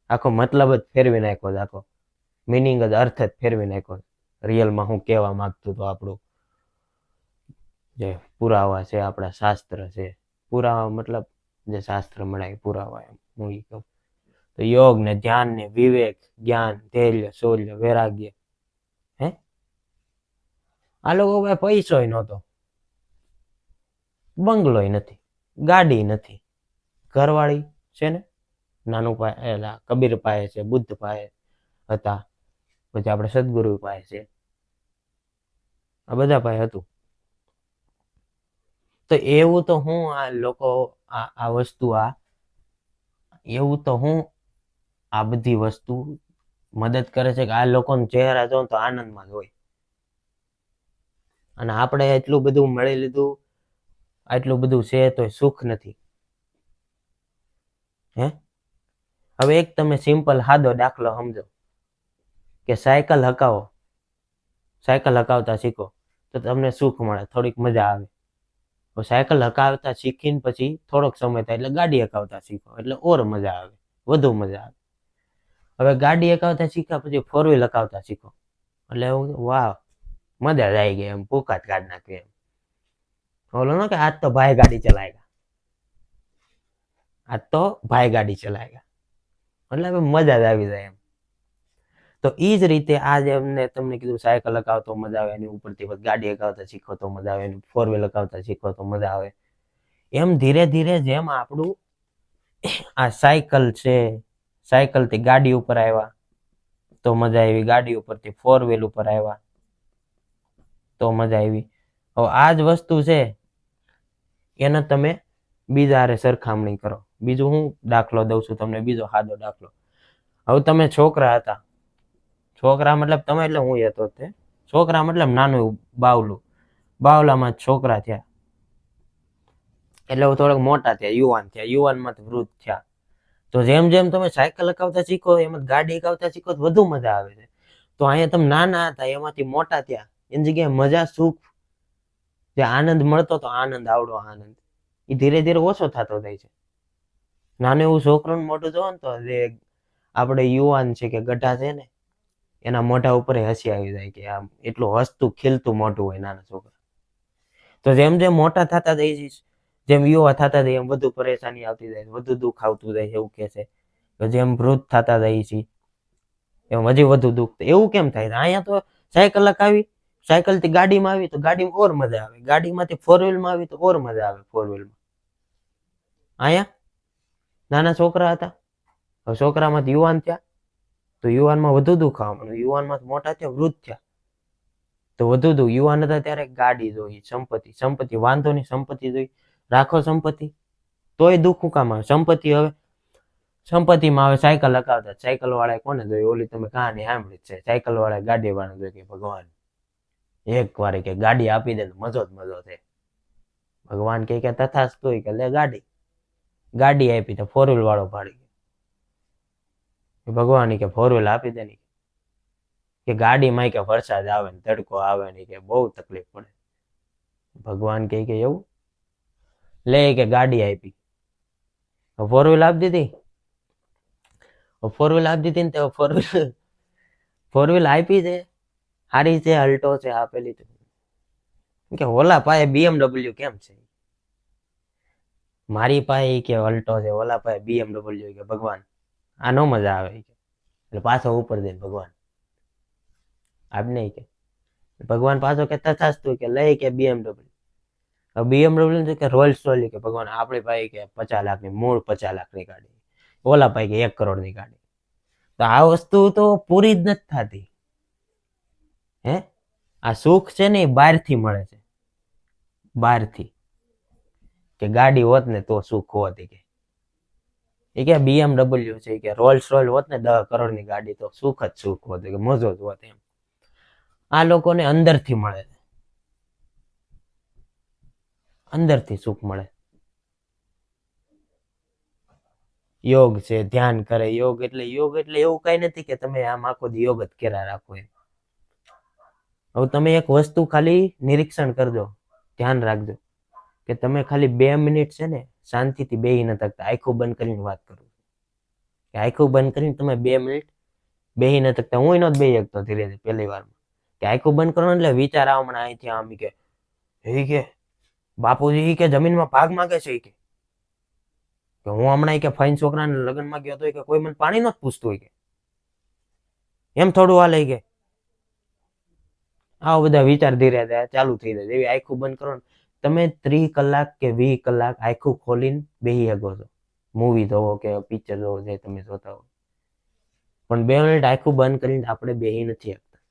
આખો મતલબ જ ફેરવી નાખ્યો છે, આખો મિનિંગ જ, અર્થ જ ફેરવી નાખ્યો. રિયલમાં હું કહેવા માંગતું તો આપણું જે પુરાવા છે, આપણા શાસ્ત્ર છે. પુરાવા મતલબ જે શાસ્ત્ર મળે પુરાવા, એમ હું એ કહું. તો યોગ ને ધ્યાન ને વિવેક, જ્ઞાન, ધૈર્ય, શૌર્ય, વૈરાગ્ય. હે, આ લોકો ભાઈ પૈસોય નહોતો, બંગલોય નથી, ગાડી નથી, ઘરવાળી છે ને નાનું એલા કબીર પાસે છે, બુદ્ધ પાસે હતા, પછી આપણે સદગુરુ પાસે છે, આ બધા પાસે હતું. તો એવું તો હું આ લોકો આ વસ્તુ એવું તો હું આ બધી વસ્તુ મદદ કરે છે કે આ લોકોના ચહેરા જો તો આનંદમાં જ હોય. અને આપણે એટલું બધું મળી લીધું, આટલું બધું છે તો સુખ નથી. હે, હવે એક તમે સિમ્પલ સાદો દાખલો સમજો કે સાયકલ હકાવતા શીખો તો તમને સુખ મળે, થોડીક મજા આવે. સાયકલ હકાવતા શીખીને પછી થોડોક સમય થાય એટલે ગાડી હકાવતા શીખો, એટલે ઓર મજા આવે, વધુ મજા આવે. હવે ગાડી હકાવતા શીખ્યા પછી 4 વ્હીલ હકાવતા શીખો, એટલે વાહ, મજા જ આવી ગઈ, એમ ભૂકા જ કાઢ નાખી એમ. બોલો ને કે આજ તો ભાઈ ગાડી ચલાએગા, એટલે મજા જ આવી જાય એમ. તો એ જ રીતે આજે અમને તમને કીધું સાયકલ હકાવતો મજા આવે, એની ઉપરથી ગાડી હકાવતા શીખો તો મજા આવે, 4 વ્હીલ હકાવતા શીખો તો મજા આવે. એમ ધીરે ધીરે જેમ આપણું આ સાયકલ છે, સાયકલથી ગાડી ઉપર આવ્યા તો મજા આવી, ગાડી ઉપરથી 4 વ્હીલ ઉપર આવ્યા તો મજા આવી. હવે આ જ વસ્તુ છે એને તમે બીજા હારે સરખામણી કરો. બીજું હું દાખલો દઉં છું તમને, બીજો સાદો દાખલો. હવે તમે છોકરા હતા, છોકરા મતલબ તમે એટલે હું હતો તે છોકરા મતલબ નાનું બાવલું, બાવલામાં છોકરા થયા એટલે થોડાક મોટા થયા, યુવાનમાંથી વૃદ્ધ થયા. તો જેમ જેમ તમે સાયકલ હકાવતા શીખો, એમ ગાડી હકાવતા શીખો તો વધુ મજા આવે છે. તો અહીંયા તમે નાના હતા એમાંથી મોટા થયા, એની જગ્યાએ મજા, સુખ, જે આનંદ મળતો તો આનંદ, આવડો આનંદ, એ ધીરે ધીરે ઓછો થતો જાય છે. નાનું એવું છોકરાનું મોઢું જોવો ને તો જે આપણે યુવાન છે કે ગઢા છે ને, એના મોઢા ઉપર હસી આવી જાય કે આમ એટલું હસતું ખીલતું મોઢું હોય નાના છોકરા. તો જેમ જેમ મોટા થતા જાય છે, જેમ યુવા થતા જાય એમ વધુ પરેશાની આવતી જાય, વધુ દુઃખ આવતું જાય છે, એવું કે છે. તો જેમ વૃદ્ધ થતા જાય છે એમ હજી વધુ દુઃખ. એવું કેમ થાય? અહીંયા તો સાયકલ હકાવી, સાયકલથી ગાડીમાં આવી તો ગાડીમાં ઓર મજા આવે, ગાડીમાંથી 4 વ્હીલમાં આવી તો ઓર મજા આવે 4 વ્હીલમાં. અહીંયા નાના છોકરા હતા, છોકરામાંથી યુવાન થયા તો યુવાનમાં વધુ દુઃખ આવવા માંડ્યું, યુવાનમાં મોટા થયા, વૃદ્ધ થયા તો વધુ દુઃખ. યુવાન હતા ત્યારે ગાડી જોઈ, સંપત્તિ વાંધો નહીં, સંપત્તિ જોઈ, રાખો સંપત્તિ, તોય દુઃખ કામ આવે. સંપત્તિમાં આવે સાયકલ હકાવતા, સાયકલ વાળા કોને જોઈ? ઓલી તમે કહાની સાંભળી છે, સાયકલ વાળા ગાડી વાળા જોઈ કે ભગવાન એક વાર કે ગાડી આપી દે મજો જ મજો છે. ભગવાન કે તથાસ્તુ, કે લે ગાડી આપી તો 4 વ્હીલ વાળો ભાડી ભગવાન કે 4 વ્હીલ આપી દે, કે ગાડીમાં કે વરસાદ આવે ને તડકો આવે ને કે બહુ તકલીફ પડે. ભગવાન કે એવું લે, કે ગાડી આપી, 4 વ્હીલ આપી દીધી. 4 વ્હીલ આપી દીધી ને તો 4 વ્હીલ આપી દે, સારી છે, અલ્ટો છે આપેલી, કે ઓલા પાસે BMW કેમ છે, મારી પાસે કે અલ્ટો છે, ઓલા પાસે BMW, કે ભગવાન આ નો મજા આવે. એટલે પાછો ઉપર દે ભગવાન આપ નહીં, કે ભગવાન પાછો કે તથાસ્તુ, કે લઈ કે BMW કે રોયલ્સ રોયલ, કે ભગવાન આપણી પાસે કે 50 લાખની, મૂળ 50 લાખની ગાડી, ઓલા પાસે કે 1 કરોડની ગાડી. તો આ વસ્તુ તો પૂરી જ નથી થતી. હે, આ સુખ છે ને એ બહારથી મળે છે, બહારથી કે ગાડી હોત ને તો સુખ હોત કે BMW છે કે રોલ્સ રોયલ હોત ને 10 કરોડની ગાડી તો સુખ જ સુખ હોત કે મજો જ હોત એમ. આ લોકોને અંદરથી મળે, અંદરથી સુખ મળે. યોગ છે, ધ્યાન કરે. યોગ એટલે એવું કઈ નથી કે તમે આમ આખો દી યોગ જ કર્યા રાખો એમ. હવે તમે એક વસ્તુ ખાલી નિરીક્ષણ કરજો, ધ્યાન રાખજો કે તમે ખાલી 2 મિનિટ છે ને શાંતિથી બેહી ન શકતા. આંખો બંધ કરીને વાત કરું કે આંખો બંધ કરીને તમે 2 મિનિટ બેહી ન શકતા. હું નહોતો બેહી શકતો ધીરે ધીરે પહેલી વારમાં કે આંખો બંધ કરો એટલે વિચાર આવો હમણાં અહીંથી આમ કે બાપુજી કે જમીનમાં ભાગ માંગે છે કે હું હમણાં કે ફાઈન છોકરાને લગ્નમાં ગયો તો કે કોઈ મને પાણી નહોતું પૂછતું હોય કે એમ થોડું હાલે કે આવા બધા વિચાર ધીરે ધીરે ચાલુ થઈ જાય. એવી આંખો બંધ કરો ને તમે 30 કલાક કે 20 કલાક આંખો ખોલીને બેહી શકો છો, મૂવી જોવો કે પિક્ચર જોવો જે તમે જોતા હો. પણ 2 મિનિટ આંખો બંધ કરીને આપણે બેહી નથી શકતા.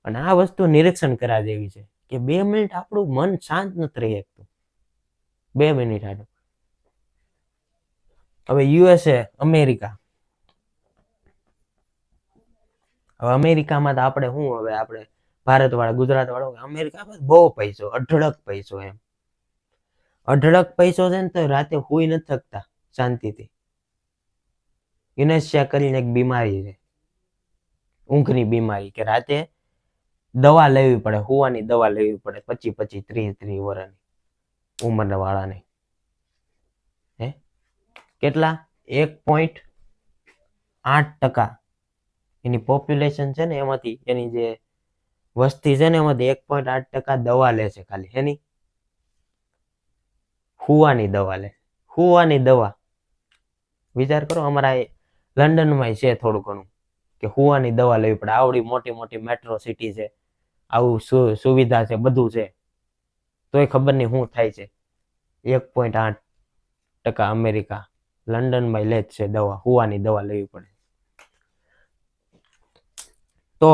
અને આ વસ્તુ નિરીક્ષણ કરવા જેવી છે કે 2 મિનિટ આપણું મન શાંત નથી રહી શકતું. 2 મિનિટ હાટું. હવે USA, અમેરિકા. હવે અમેરિકામાં તો આપણે શું, હવે આપણે ભારત વાળા, ગુજરાત વાળા, અમેરિકામાં બહુ પૈસો, અઢળક પૈસો એમ. અઢળક પૈસો છે ને તો રાતે હુઈ નથી શકતા શાંતિથી. ઇનેશિયા કરીને એક બીમારી છે, ઊંઘની બીમારી, કે રાતે દવા લેવી પડે, હુવાની દવા લેવી પડે 25, 30 વર્ષની ઉંમરના વાળાને. હે કેટલા? 1.8% એની પોપ્યુલેશન છે ને, એમાંથી એની જે વસ્તી છે ને એમાંથી 1.8% દવા લે છે ખાલી. એની હુવાની દવા લે, હુવાની દવા. વિચાર કરો, અમારા લંડનમાં છે થોડું ઘણું કે હુવાની દવા લેવી પડે. આવડી મોટી મોટી મેટ્રો સિટી છે, આવું સુવિધા છે, બધું છે, તોય ખબર નહીં શું થાય છે. 1.8% અમેરિકા, લંડનમાં લે જ છે દવા, હુવાની દવા લેવી પડે. તો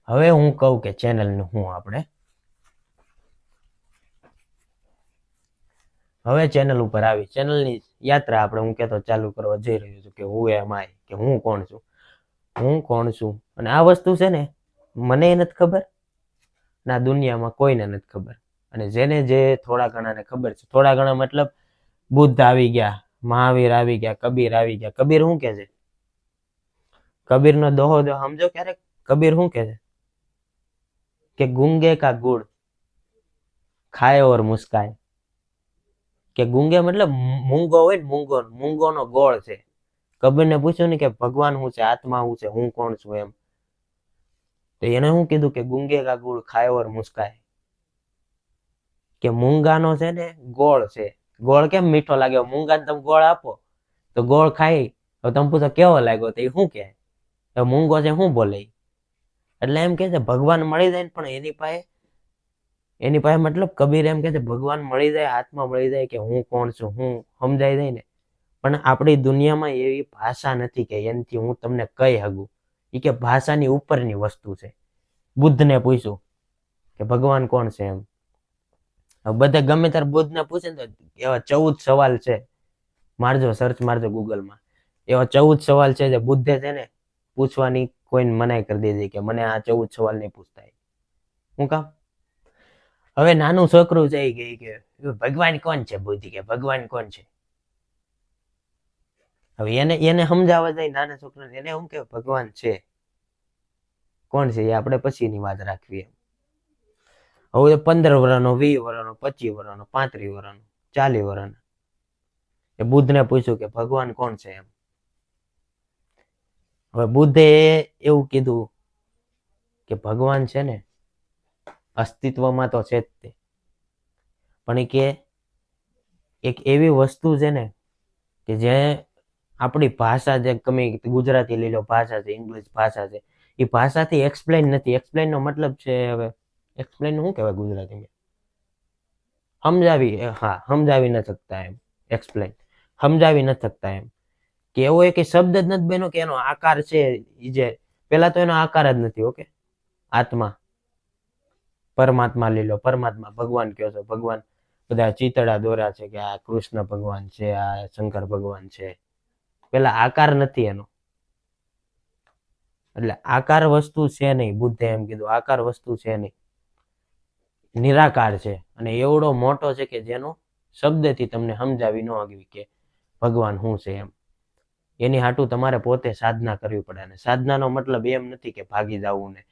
હવે હું કહું કે ચેનલનું હું આપણે હવે ચેનલ ઉપર આવી, ચેનલની યાત્રા આપણે હું કહેતો ચાલુ કરવા જઈ રહ્યો છું કે હું એમ આય કે હું કોણ છું. અને આ વસ્તુ છે ને મને નથી ખબર, ના દુનિયામાં કોઈને નથી ખબર. અને જેને જે થોડા ઘણાને ખબર છે, થોડા ઘણા મતલબ બુદ્ધ આવી ગયા, મહાવીર આવી ગયા, કબીર આવી ગયા. કબીર શું કે છે? કબીરનો દોહો સમજો ક્યારેક? કબીર શું કે છે કે ગુંગે કા ગુડ ખાય ઓર મુસ્કાય. કે ગુંગે મતલબ મૂંગો હોય ને, મૂંગોનો ગોળ છે. કબીરને પૂછ્યું ને કે ભગવાન શું છે, આત્મા શું છે, હું કોણ છું એમ. તો એને શું કીધું કે ગુંગે કા ગુડ ખાય ઓર મુસ્કાય. કે મૂંગાનો છે ને ગોળ છે. ગોળ કેમ મીઠો લાગે? મૂંગાને તમે ગોળ આપો તો ગોળ ખાઈ, તો તમે પૂછો કેવો લાગ્યો, તો એ શું કહે? મૂંગો છે શું બોલે? એટલે એમ કે છે ભગવાન મળી જાય ને, પણ એની પાસે મતલબ કબીર એમ કે છે ભગવાન મળી જાય, આત્મા મળી જાય કે હું કોણ છું, હું સમજાઈ જાય ને. પણ આપણી દુનિયામાં એવી ભાષા નથી કે એનાથી હું તમને કહી શકું. એ કે ભાષાની ઉપરની વસ્તુ છે. બુદ્ધને પૂછ્યું કે ભગવાન કોણ છે એમ. બધા ગમે ત્યારે બુદ્ધને પૂછે ને તો એવા 14 સવાલ છે, મારજો, સર્ચ મારજો ગૂગલમાં. એવા 14 સવાલ છે જે બુદ્ધે છે ને પૂછવાની કોઈને મનાઈ કરી દીધી કે મને આ 14 સવાલ નહીં પૂછતા. હું કામ? હવે નાનું છોકરું છે કે ભગવાન કોણ છે? બુદ્ધિ કે ભગવાન કોણ છે? હવે એને સમજાવવા જાય નાના છોકરાને, એને શું કે ભગવાન છે, કોણ છે એ આપણે પછીની વાત રાખવી. હવે 15 વર્ષનો, 20 વર્ષનો, 25 વર્ષનો, 35 વર્ષનો, 40 વર્ષનો એ બુદ્ધને પૂછ્યું કે ભગવાન કોણ છે એમ. હવે બુદ્ધે એવું કીધું કે ભગવાન છે ને અસ્તિત્વમાં તો છે જ તે, પણ એ કે એક એવી વસ્તુ છે ને કે જે આપણી ભાષા, જે ગમે ગુજરાતી લઈ લો, ભાષા છે, ઇંગ્લિશ ભાષા છે, એ ભાષાથી એક્સપ્લેન નથી. એક્સપ્લેનનો મતલબ છે, હવે એક્સપ્લેન શું કહેવાય ગુજરાતીમાં? સમજાવી ન શકતા એમ. એક્સપ્લેન સમજાવી ન શકતા એમ. કે એવો એક શબ્દ જ નથી બન્યો કે એનો આકાર છે. જે પેલા તો એનો આકાર જ નથી. ઓકે, આત્મા, પરમાત્મા લઈ લો, પરમાત્મા ભગવાન કયો છો, ભગવાન બધા ચિતડા દોરા છે કે આ કૃષ્ણ ભગવાન છે, આ શંકર ભગવાન છે. પેલા આકાર નથી એનો, એટલે આકાર વસ્તુ છે નહીં. બુદ્ધે એમ કીધું આકાર વસ્તુ છે નહીં, નિરાકાર છે. અને એવડો મોટો છે કે જેનો શબ્દથી તમને સમજાવી ન આવી કે ભગવાન શું છે એમ. એની હાટું તમારે પોતે સાધના કરવી પડે. અને સાધનાનો મતલબ એમ નથી કે ભાગી જવું ને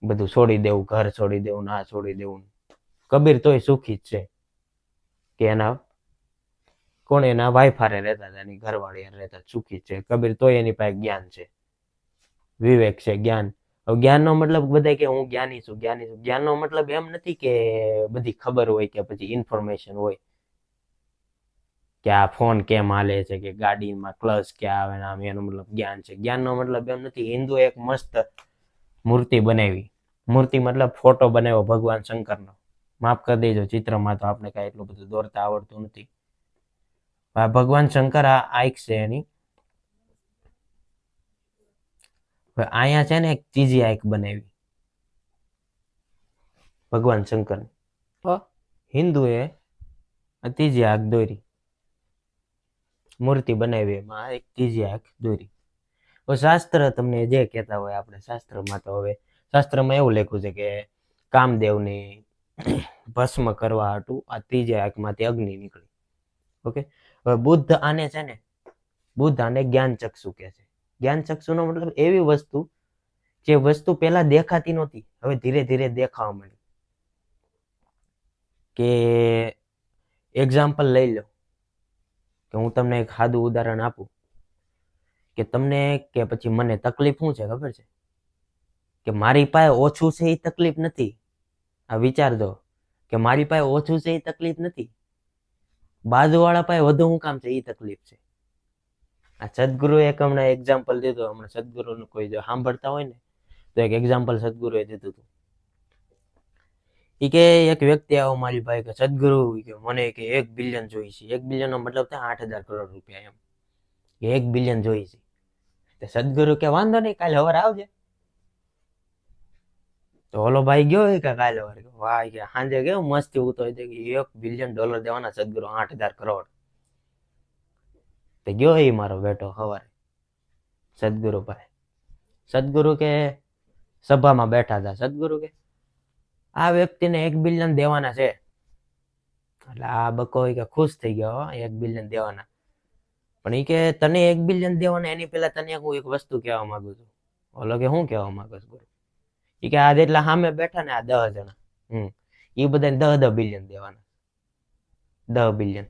બધું છોડી દેવું, ઘર છોડી દેવું, ના છોડી દેવું. કબીર તોય સુખી જ છે કે એના વાઈફ હારે રહેતા હતા, એની ઘરવાળી હારે રહેતા, સુખી છે કબીર. તોય એની પાસે જ્ઞાન છે, વિવેક છે, જ્ઞાન. હવે જ્ઞાનનો મતલબ બધા કે હું જ્ઞાની છું, જ્ઞાની છું. જ્ઞાનનો મતલબ એમ નથી કે બધી ખબર હોય કે પછી ઇન્ફોર્મેશન હોય કે આ ફોન કેમ હાલે છે કે ગાડીમાં ક્લચ ક્યાં આવે ને આમ, એનો મતલબ જ્ઞાન છે. જ્ઞાનનો મતલબ એમ નથી. હિન્દુ એક મસ્ત મૂર્તિ બનાવી, મૂર્તિ મતલબ ફોટો બનાવ્યો ભગવાન શંકરનો. માફ કરી દેજો, ચિત્રમાં તો આપણે કાંઈ એટલું બધું દોરતા આવડતું નથી. ભગવાન શંકર આ આંખ છે એની. અહીંયા છે ને એક ત્રીજી આંખ બનાવી ભગવાન શંકર. હિન્દુએ ત્રીજી આંખ દોરી, મૂર્તિ બનાવી, એમાં એક ત્રીજી આંખ દોરી. શાસ્ત્ર તમને જે કહેતા હોય, આપણે શાસ્ત્રમાં તો હવે શાસ્ત્રમાં એવું લખ્યું છે કે કામદેવને ભસ્મ કરવા હાટું આ ત્રીજી આંખમાંથી અગ્નિ નીકળી. ઓકે, હવે બુદ્ધ આને છે ને, બુદ્ધ આને જ્ઞાન ચક્ષુ કહે છે. જ્ઞાન ચક્ષુનો મતલબ એવી વસ્તુ જે વસ્તુ પહેલા દેખાતી નહોતી, હવે ધીરે ધીરે દેખાવા માંડી. કે એક્ઝામ્પલ લઈ લો, કે હું તમને એક સાદું ઉદાહરણ આપું કે તમને કે પછી મને તકલીફ શું છે ખબર છે? કે મારી પાસે ઓછું છે એ તકલીફ નથી. આ વિચારજો કે મારી પાસે ઓછું છે એ તકલીફ નથી, બાજુવાળા પાસે વધુ શું કામ છે એ તકલીફ છે. આ સદગુરુ એક હમણાં એક્ઝામ્પલ દીધું. હમણાં સદગુરુનું કોઈ જો સાંભળતા હોય ને તો એક એક્ઝામ્પલ સદગુરુએ દીધું હતું. એ કે એક વ્યક્તિ આવો મારી ભાઈ કે સદગુરુ કે મને કે 1 બિલિયન જોઈ છે. 1 બિલિયન નો મતલબ થાય 8,000 કરોડ રૂપિયા. એમ કે 1 બિલિયન જોઈ છે. તો સદગુરુ કે વાંધો નહીં, કાલે સવારે આવજે. તો ઓલો ભાઈ ગયો કે કાલે સવારે, વાહ કે સાંજે કેવું મસ્તી ઉતો $1 બિલિયન દેવાના સદગુરુ 8,000 કરોડ. તો ગયો એ મારો બેટો સવારે સદગુરુ ભાઈ. સદગુરુ કે સભામાં બેઠા હતા. સદગુરુ કે આ વ્યક્તિને 1 બિલિયન દેવાના છે. એટલે આ બકો કે ખુશ થઈ ગયો, 1 બિલિયન દેવાના. પણ એ કે તને 1 બિલિયન દેવાના એની પેલા તને હું એક વસ્તુ કહેવા માંગુ છું. ઓલો કે હું કહેવા માંગુ છું? એ કે આ જેટલા સામે બેઠા ને આ 10 જણા, એ બધાને 10 બિલિયન દેવાના, 10 બિલિયન.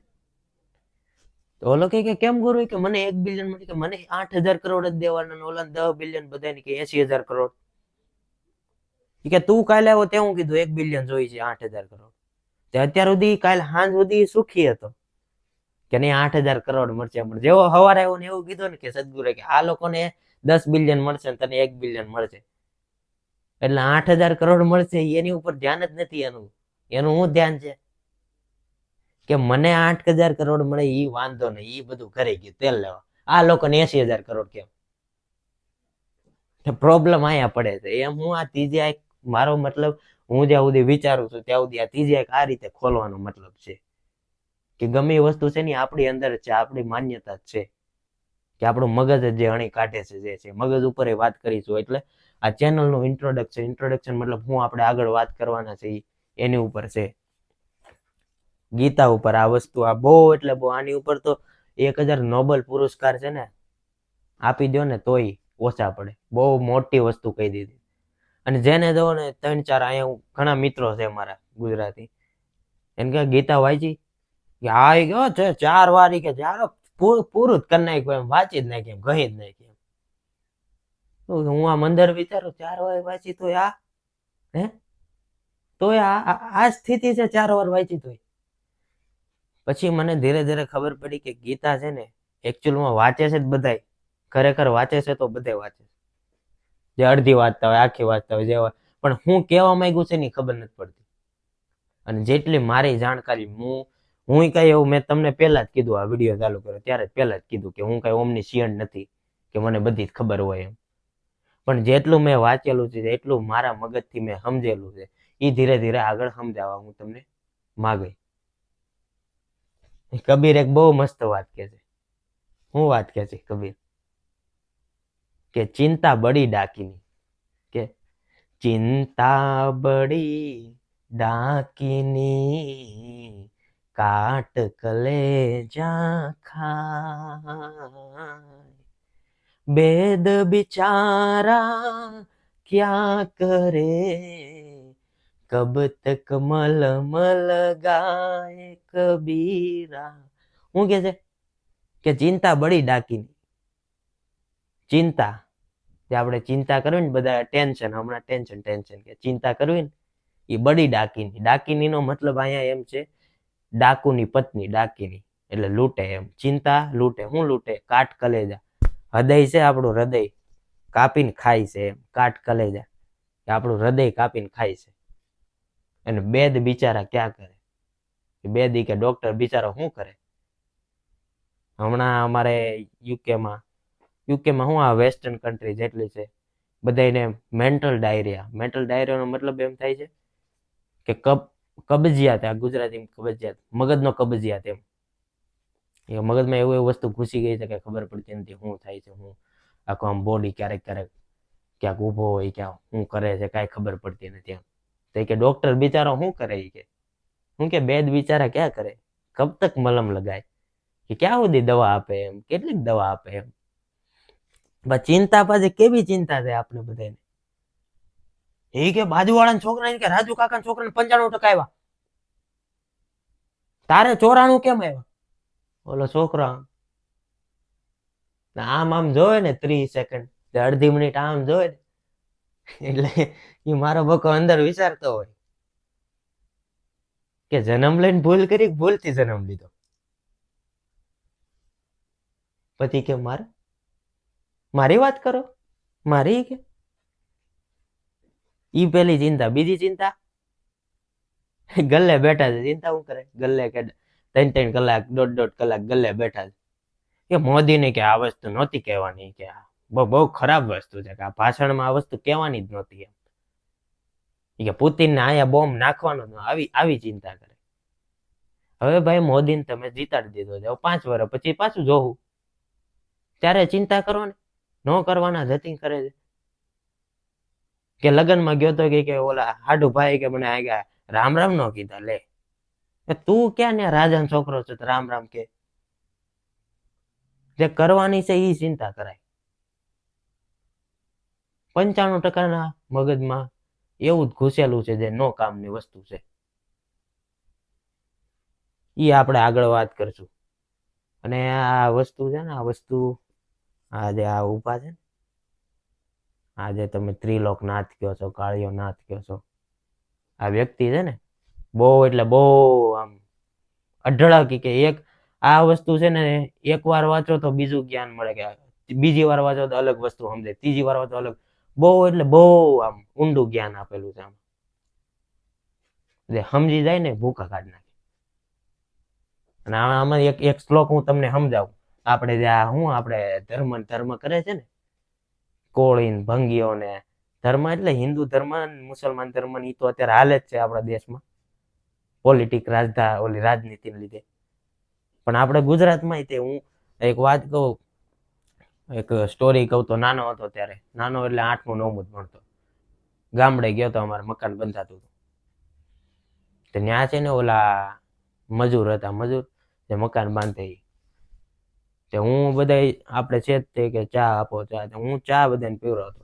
તો ઓલો કે કેમ ગુરુ? કે મને 1 બિલિયન કે મને 8,000 કરોડ જ દેવાના, ઓલા 10 બિલિયન બધાને કે 80,000 કરોડ. કે તું કાલે આવ્યો તે હું કીધું 1 બિલિયન જોઈ છે 8,000 કરોડ. તે અત્યાર સુધી કાલે સાંજ સુધી સુખી હતો કે નહીં 8,000 કરોડ મળશે. પણ જેવો સવારે આવ્યો ને એવું કીધું ને કે સદગુરુ કે આ લોકોને 10 બિલિયન મળશે ને તને 1 બિલિયન મળશે, એટલે 8,000 કરોડ મળશે એની ઉપર ધ્યાન જ નથી. એનું શું ધ્યાન છે કે મને 8,000 કરોડ મળે એ વાંધો નહીં, એ બધું ઘરે ગયું તેલ લેવા. આ લોકોને 80,000 કરોડ કેમ? પ્રોબ્લેમ અહીંયા પડે છે. એમ હું આ ત્રીજી મારો મતલબ હું જ્યાં સુધી વિચારું છું ત્યાં સુધી આ ત્રીજી આ રીતે ખોલવાનો મતલબ છે કે ગમે એ વસ્તુ છે ને આપણી અંદર જ છે, આપણી માન્યતા જ છે કે આપણું મગજ જ જે અણી કાઢે છે, જે છે મગજ ઉપર વાત કરીશું. એટલે આ ચેનલનું ઇન્ટ્રોડક્શન મતલબ હું આપણે આગળ વાત કરવાના છે એની ઉપર છે, ગીતા ઉપર. આ વસ્તુ આ બહુ એટલે બહુ, આની ઉપર તો 1,000 નોબેલ પુરસ્કાર છે ને આપી દો ને તોય ઓછા પડે. બહુ મોટી વસ્તુ કહી દીધી. અને જેને દો ને 3-4 અહીંયા ઘણા મિત્રો છે મારા ગુજરાતી, એને કે ગીતા વાંચી કે આ ગયો છે 4 વાર કે જ્યારે પૂરું જ કરી નાખ્યું, એમ વાંચી જ નાખી, એમ કહી જ નાખી. હું આ મંદર વિચારું 4 વાર વાંચી તો આ સ્થિતિ છે 4 વાર વાંચી તોય. પછી મને ધીરે ધીરે ખબર પડી કે ગીતા છે ને એકચ્યુઅલમાં વાંચે છે જ બધાય, ખરેખર વાંચે છે તો બધા વાંચે છે, જે અડધી વાંચતા હોય, આખી વાંચતા હોય, જેવા. પણ હું કહેવા માંગ્યું છે એની ખબર નથી પડતી. અને જેટલી મારી જાણકારી, હું કઈ એવું મેં તમને પહેલા જ કીધું, આ વિડીયો ચાલુ કર્યો ત્યારે જ પહેલા જ કીધું કે હું કઈ ઓમની શિયણ નથી કે મને બધી જ ખબર હોય એમ. પણ જેટલું મેં વાંચેલું છે એટલું મારા મગજથી મેં સમજેલું છે એ ધીરે ધીરે આગળ સમજાવવા હું તમને માગે. કબીર એક બહુ મસ્ત વાત કહે છે. હું વાત કહે છે કબીર કે ચિંતા બડી ડાકીની, કે ચિંતા બડી ડાકીની કાટ કલેજા ખાય, બેદ बिचारा क्या करे, कब तक मल मल गाए कबीरा. હું કે છે કે ચિંતા બડી ડાકીની, ચિંતા જે આપણે ચિંતા કરવી ને બધા ટેન્શન, હમણાં ટેન્શન ટેન્શન કે ચિંતા કરવી ને એ બડી ડાકીની. ડાકીની નો મતલબ અહીંયા એમ છે ડાકુની પત્ની ડાકીની, એટલે લૂંટે એમ. ચિંતા લૂંટે. હું લૂંટે? કાટ કલેજા. હૃદય છે આપણું, હૃદય કાપીને ખાય છે એમ. કાટ કલેજા આપણું હૃદય કાપીને ખાય છે. અને બેદ બિચારા ક્યાં કરે? બેદ કે ડોક્ટર બિચારો શું કરે? હમણાં અમારે યુકેમાં શું આ વેસ્ટર્ન કન્ટ્રી જેટલી છે બધાને મેન્ટલ ડાયરિયા. મેન્ટલ ડાયરિયાનો મતલબ એમ થાય છે કે કબજિયાત. આ ગુજરાતીમાં કબજિયાત, મગજનો કબજિયાત એમ. એ મગજમાં એવું વસ્તુ ઘૂસી ગઈ છે કે ખબર પડતી નથી શું થાય છે. હું આખું આમ બોડી ક્યારેક ક્યારેક ક્યાંક ઊભો હોય, ક્યાં શું કરે છે કાંઈ ખબર પડતી નથી એમ. તો કે ડોક્ટર બિચારો શું કરે? કે હું કે બેદ બિચારા ક્યાં કરે? કબ તક મલમ લગાય, કે ક્યાં સુધી દવા આપે એમ, કેટલીક દવા આપે એમ. ચિંતા પાછી કેવી ચિંતા છે આપણે બધાને. એ કે બાજુવાળાના છોકરા કે રાજુ કાકાના છોકરાને 95% આવ્યા, તારે 94 કેમ આવ્યા? ઓલો છોકરો આમ જોવે ને 30 સેકન્ડ, અડધી મિનિટ આમ જોવે ને એટલે એ મારો બકો અંદર વિચારતો હોય કે જન્મ લઈને ભૂલ કરી, ભૂલથી જન્મ લીધો. પછી કે મારી વાત કરો, મારી કે ઈ પેલી ચિંતા. બીજી ચિંતા ગલ્લે બેઠા છે. ચિંતા શું કરે? ગલ્લે કે 3-3 કલાક 1.5 કલાક ગલ્લે બેઠા છે. કે મોદીને કે આ વસ્તુ નહોતી કહેવાની, કે બહુ ખરાબ વસ્તુ છે, કે આ ભાષણમાં આ વસ્તુ કહેવાની જ નહોતી એમ. કે પુતિનને આયા બોમ્બ નાખવાનો, આવી ચિંતા કરે. હવે ભાઈ મોદીને તમે જીતાડી દીધો છે, 5 વર્ષ પછી પાછું જોવું, ત્યારે ચિંતા કરો ને. ન કરવાના જતી કરે છે. કે લગ્નમાં ગયો તો કે ઓલા હાડુ ભાઈ કે મને આ રામ રામ નો કીધા. લે તું ક્યાં ને રાજાનો છોકરો છે રામ રામ કે? જે કરવાની છે એ ચિંતા કરાય. 95% મગજમાં એવું જ ઘૂસેલું છે જે નો કામની વસ્તુ છે. એ આપણે આગળ વાત કરશું. અને આ વસ્તુ છે ને, આ વસ્તુ આજે આ ઉભા છે ને, આજે તમે ત્રિલોકનાથ કહો છો, કાળિયો નાથ કહો છો, આ વ્યક્તિ છે ને બહુ એટલે બહુ આમ અઢળક. કે એક આ વસ્તુ છે ને એક વાર વાંચો તો બીજું જ્ઞાન મળે, કે બીજી વાર વાંચો તો અલગ વસ્તુ સમજે, ત્રીજી વાર વાંચો અલગ. બહુ એટલે બહુ આમ ઊંડું જ્ઞાન આપેલું છે આમ. જે સમજી જાય ને ભૂખા કાઢ નાખે. અને આમાં એક શ્લોક હું તમને સમજાવું. આપણે જે આપણે ધર્મ કરે છે ને, કોળીન ભંગીઓ ને ધર્મ, એટલે હિન્દુ ધર્મ, મુસલમાન ધર્મ, એ તો અત્યારે હાલે જ છે આપણા દેશમાં પોલિટિક ઓલી રાજનીતિને લીધે. પણ આપણે ગુજરાતમાં તે હું એક વાત કહું, એક સ્ટોરી કહું તો નાનો હતો ત્યારે, નાનો એટલે 8મું 9મું જ ભણતો, ગામડે ગયો તો, અમારે મકાન બંધાતું હતું. તો ત્યાં છે ને ઓલા મજૂર હતા, મજૂર જે મકાન બાંધે. તે હું બધા આપણે છે તે કે ચા આપો ચા, હું ચા બધાને પીવડાવતો,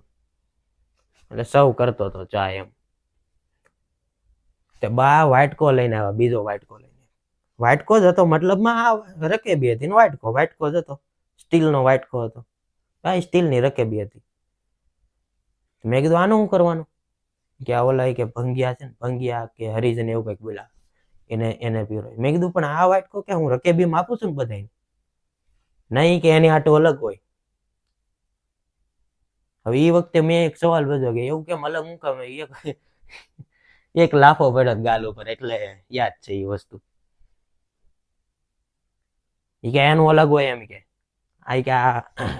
એટલે સૌ કરતો હતો ચા એમ. તે બા વાટકો લઈને આવ્યા, બીજો વાટકો લઈને. વાટકો જ હતો, મતલબમાં આ રકેબી હતી ને વાટકો જ હતો, સ્ટીલનો વાટકો હતો. ભાઈ સ્ટીલની રકેબી હતી. મેં કીધું આનું શું કરવાનું? કે આ ઓલા કે ભંગિયા છે ને, ભંગિયા કે હરિજન એવું કંઈક બોલા, એને પીવડાવ્યું. મેં કીધું પણ આ વાટકો કે હું રકેબીમાં આપું છું ને બધાને. નહીં કે એની આટો અલગ હોય. હવે એ વખતે મેં એક સવાલ પૂછ્યો કે એવું કેમ અલગ, હું કામ? એક લાફો પડ્યો ગાલ ઉપર, એટલે યાદ છે એ વસ્તુ. એ કે એનું અલગ હોય એમ કે.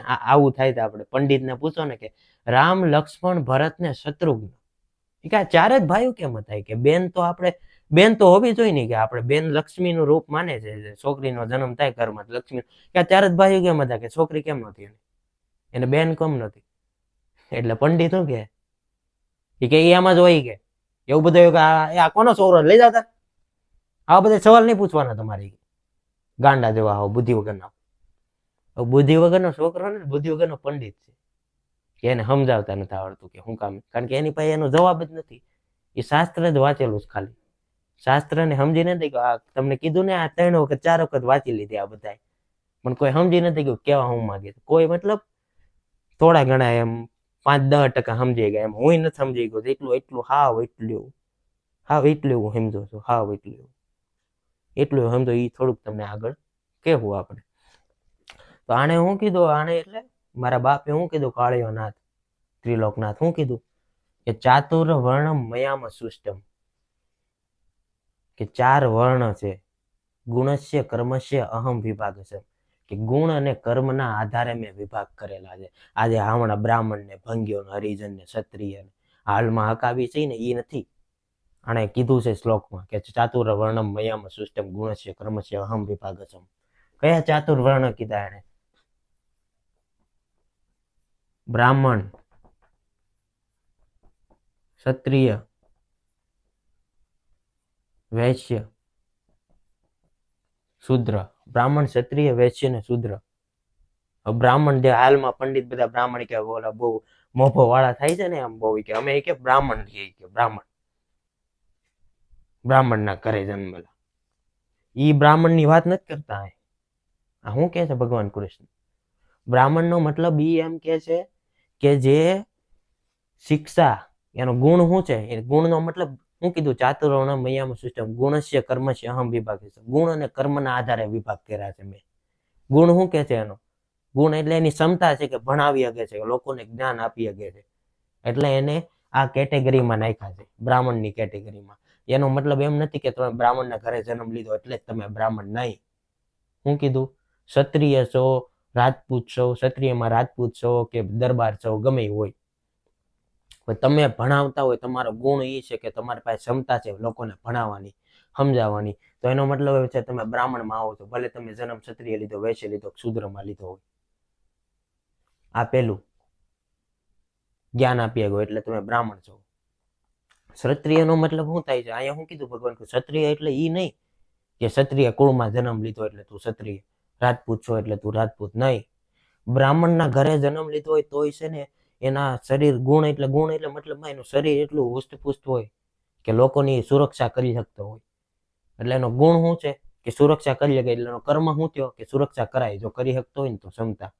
આવું થાય તો આપણે પંડિતને પૂછો ને કે રામ લક્ષ્મણ ભરત ને શત્રુઘ્ન કે આ ચાર જ ભાઈઓ કેમ હતા કે બેન તો હોવી જોઈએ ને કે આપણે બેન લક્ષ્મીનું રૂપ માને છે છોકરીનો જન્મ થાય ઘરમાં લક્ષ્મી કે આ ચાર જ ભાઈઓ કેમ હતા કે છોકરી કેમ નહોતી એને બેન કેમ નહોતી એટલે પંડિત શું કે એમાં જ હોય કે એવું બધું આ કોનો છોકરો લઈ જતા આવા બધા સવાલ નહીં પૂછવાના તમારી ગાંડા જેવા હો બુદ્ધિ વગરના બુદ્ધિ વગરનો છોકરો ને બુદ્ધિ વગરનો પંડિત છે કે એને સમજાવતા નથી આવડતું કે શું કામ કારણ કે એની પાસે એનો જવાબ જ નથી એ શાસ્ત્ર જ વાંચેલું છે ખાલી શાસ્ત્રને સમજી નથી કે આ તમને કીધું ને આ 3 વખત 4 વખત વાંચી લીધી આ બધા પણ કોઈ સમજી નથી ગયું કેવા હું માંગે કોઈ મતલબ થોડા ઘણા એમ 5-10% સમજી ગયા એમ હું નથી સમજી ગયો એટલું હાવ એટલું હું સમજો છું હાવ એટલું સમજો એ થોડુંક તમને આગળ કહેવું આપણે તો આને શું કીધું એટલે મારા બાપે શું કીધું કાળિયો નાથ ત્રિલોકનાથ શું કીધું કે ચાતુર વર્ણમ મયામ સુષ્ટમ કે 4 વર્ણ છે ગુણસ્ય કર્મસ્ય અહમ વિભાગ છે કે ગુણ અને કર્મના આધારે મેં વિભાગ કરેલા છે આજે હમણાં બ્રાહ્મણ ને ભંગ્યો ને હરિજન ને ક્ષત્રિય હાલમાં હકાવી છે ને એ નથી આણે કીધું છે શ્લોકમાં કે ચાતુર વર્ણમ મયામ સુષ્ટમ ગુણસ્ય કર્મસ્ય અહમ વિભાગ છે કયા ચાતુર વર્ણ કીધા એને બ્રાહ્મણ ક્ષત્રિય વૈશ્ય શૂદ્ર બ્રાહ્મણ ક્ષત્રિય વૈશ્ય ને શૂદ્ર બ્રાહ્મણ જે હાલમાં પંડિત બધા બ્રાહ્મણ કે બોલા બહુ મોભો વાળા થાય છે ને આમ બહુ કે અમે કે બ્રાહ્મણ કે બ્રાહ્મણના ઘરે જન્મેલા ઈ બ્રાહ્મણની વાત નથી કરતા આ શું કે છે ભગવાન કૃષ્ણ બ્રાહ્મણનો મતલબ ઈ એમ કે છે કે જે શિક્ષા એનો ગુણ શું છે એ ગુણનો મતલબ શું કીધું ચાતુર્વર્ણ મયામ સિસ્ટમ ગુણસ્ય કર્મસ્ય અહમ વિભાગ છે ગુણ અને કર્મના આધારે વિભાગ કર્યા છે મેં ગુણ શું કે છે એનો ગુણ એટલે એની ક્ષમતા છે કે ભણાવી શકે છે લોકોને જ્ઞાન આપી શકે છે એટલે એને આ કેટેગરીમાં નાખ્યા છે બ્રાહ્મણની કેટેગરીમાં એનો મતલબ એમ નથી કે તમે બ્રાહ્મણના ઘરે જન્મ લીધો એટલે જ તમે બ્રાહ્મણ નહીં શું કીધું ક્ષત્રિય છો રાજપૂત છો ક્ષત્રિયમાં રાજપૂત છો કે દરબાર છો ગમે હોય તમે ભણાવતા હોય તમારો ગુણ એ છે કે તમારી પાસે ક્ષમતા છે લોકોને ભણાવવાની સમજાવવાની તો એનો મતલબ એ છે તમે બ્રાહ્મણમાં આવો છો ભલે તમે જન્મ ક્ષત્રિય લીધો વૈશ્ય લીધો શૂદ્રમાં લીધો હોય આ પેલું જ્ઞાન આપી ગયો એટલે તમે બ્રાહ્મણ છો ક્ષત્રિયનો મતલબ શું થાય છે અહીંયા શું કીધું ભગવાન ક્ષત્રિય એટલે ઈ નહીં કે ક્ષત્રિય કુળમાં જન્મ લીધો એટલે તું ક્ષત્રિય રાજપૂત છો એટલે તું રાજપૂત નહીં બ્રાહ્મણના ઘરે જન્મ લીધો હોય તોય છે ને એના શરીર ગુણ એટલે મતલબ એનું શરીર એટલું હુષ્ટપુષ્ટ હોય કે લોકોની સુરક્ષા કરી શકતો હોય એટલે એનો ગુણ શું છે કે સુરક્ષા કરી શકે એટલે એનો કર્મ શું થયો કે સુરક્ષા કરાય જો કરી શકતો હોય ને તો ક્ષમતા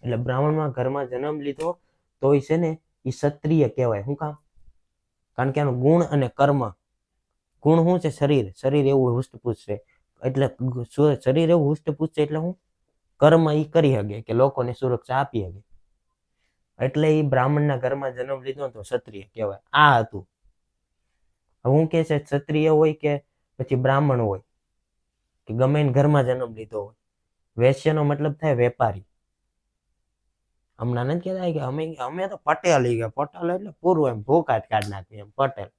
એટલે બ્રાહ્મણમાં ઘરમાં જન્મ લીધો તોય છે ને એ ક્ષત્રિય કહેવાય શું કામ કારણ કે એનો ગુણ અને કર્મ ગુણ શું છે શરીર એવું હુષ્ટપુષ્ટ છે એટલે શરીર એવું હુષ્ટપુષ્ટ છે એટલે હું કર્મ એ કરી શકે કે લોકોને સુરક્ષા આપી શકે એટલે એ બ્રાહ્મણના ઘરમાં જન્મ લીધો તો ક્ષત્રિય કહેવાય આ હતું હું કે છે ક્ષત્રિય હોય કે પછી બ્રાહ્મણ હોય કે ગમે એને ઘરમાં જન્મ લીધો હોય વૈશ્યનો મતલબ થાય વેપારી હમણાં નથી કહેતા કે અમે તો પટેલ પટેલ એટલે પૂરું એમ ભૂકાટ કાઢ નાખી એમ પટેલ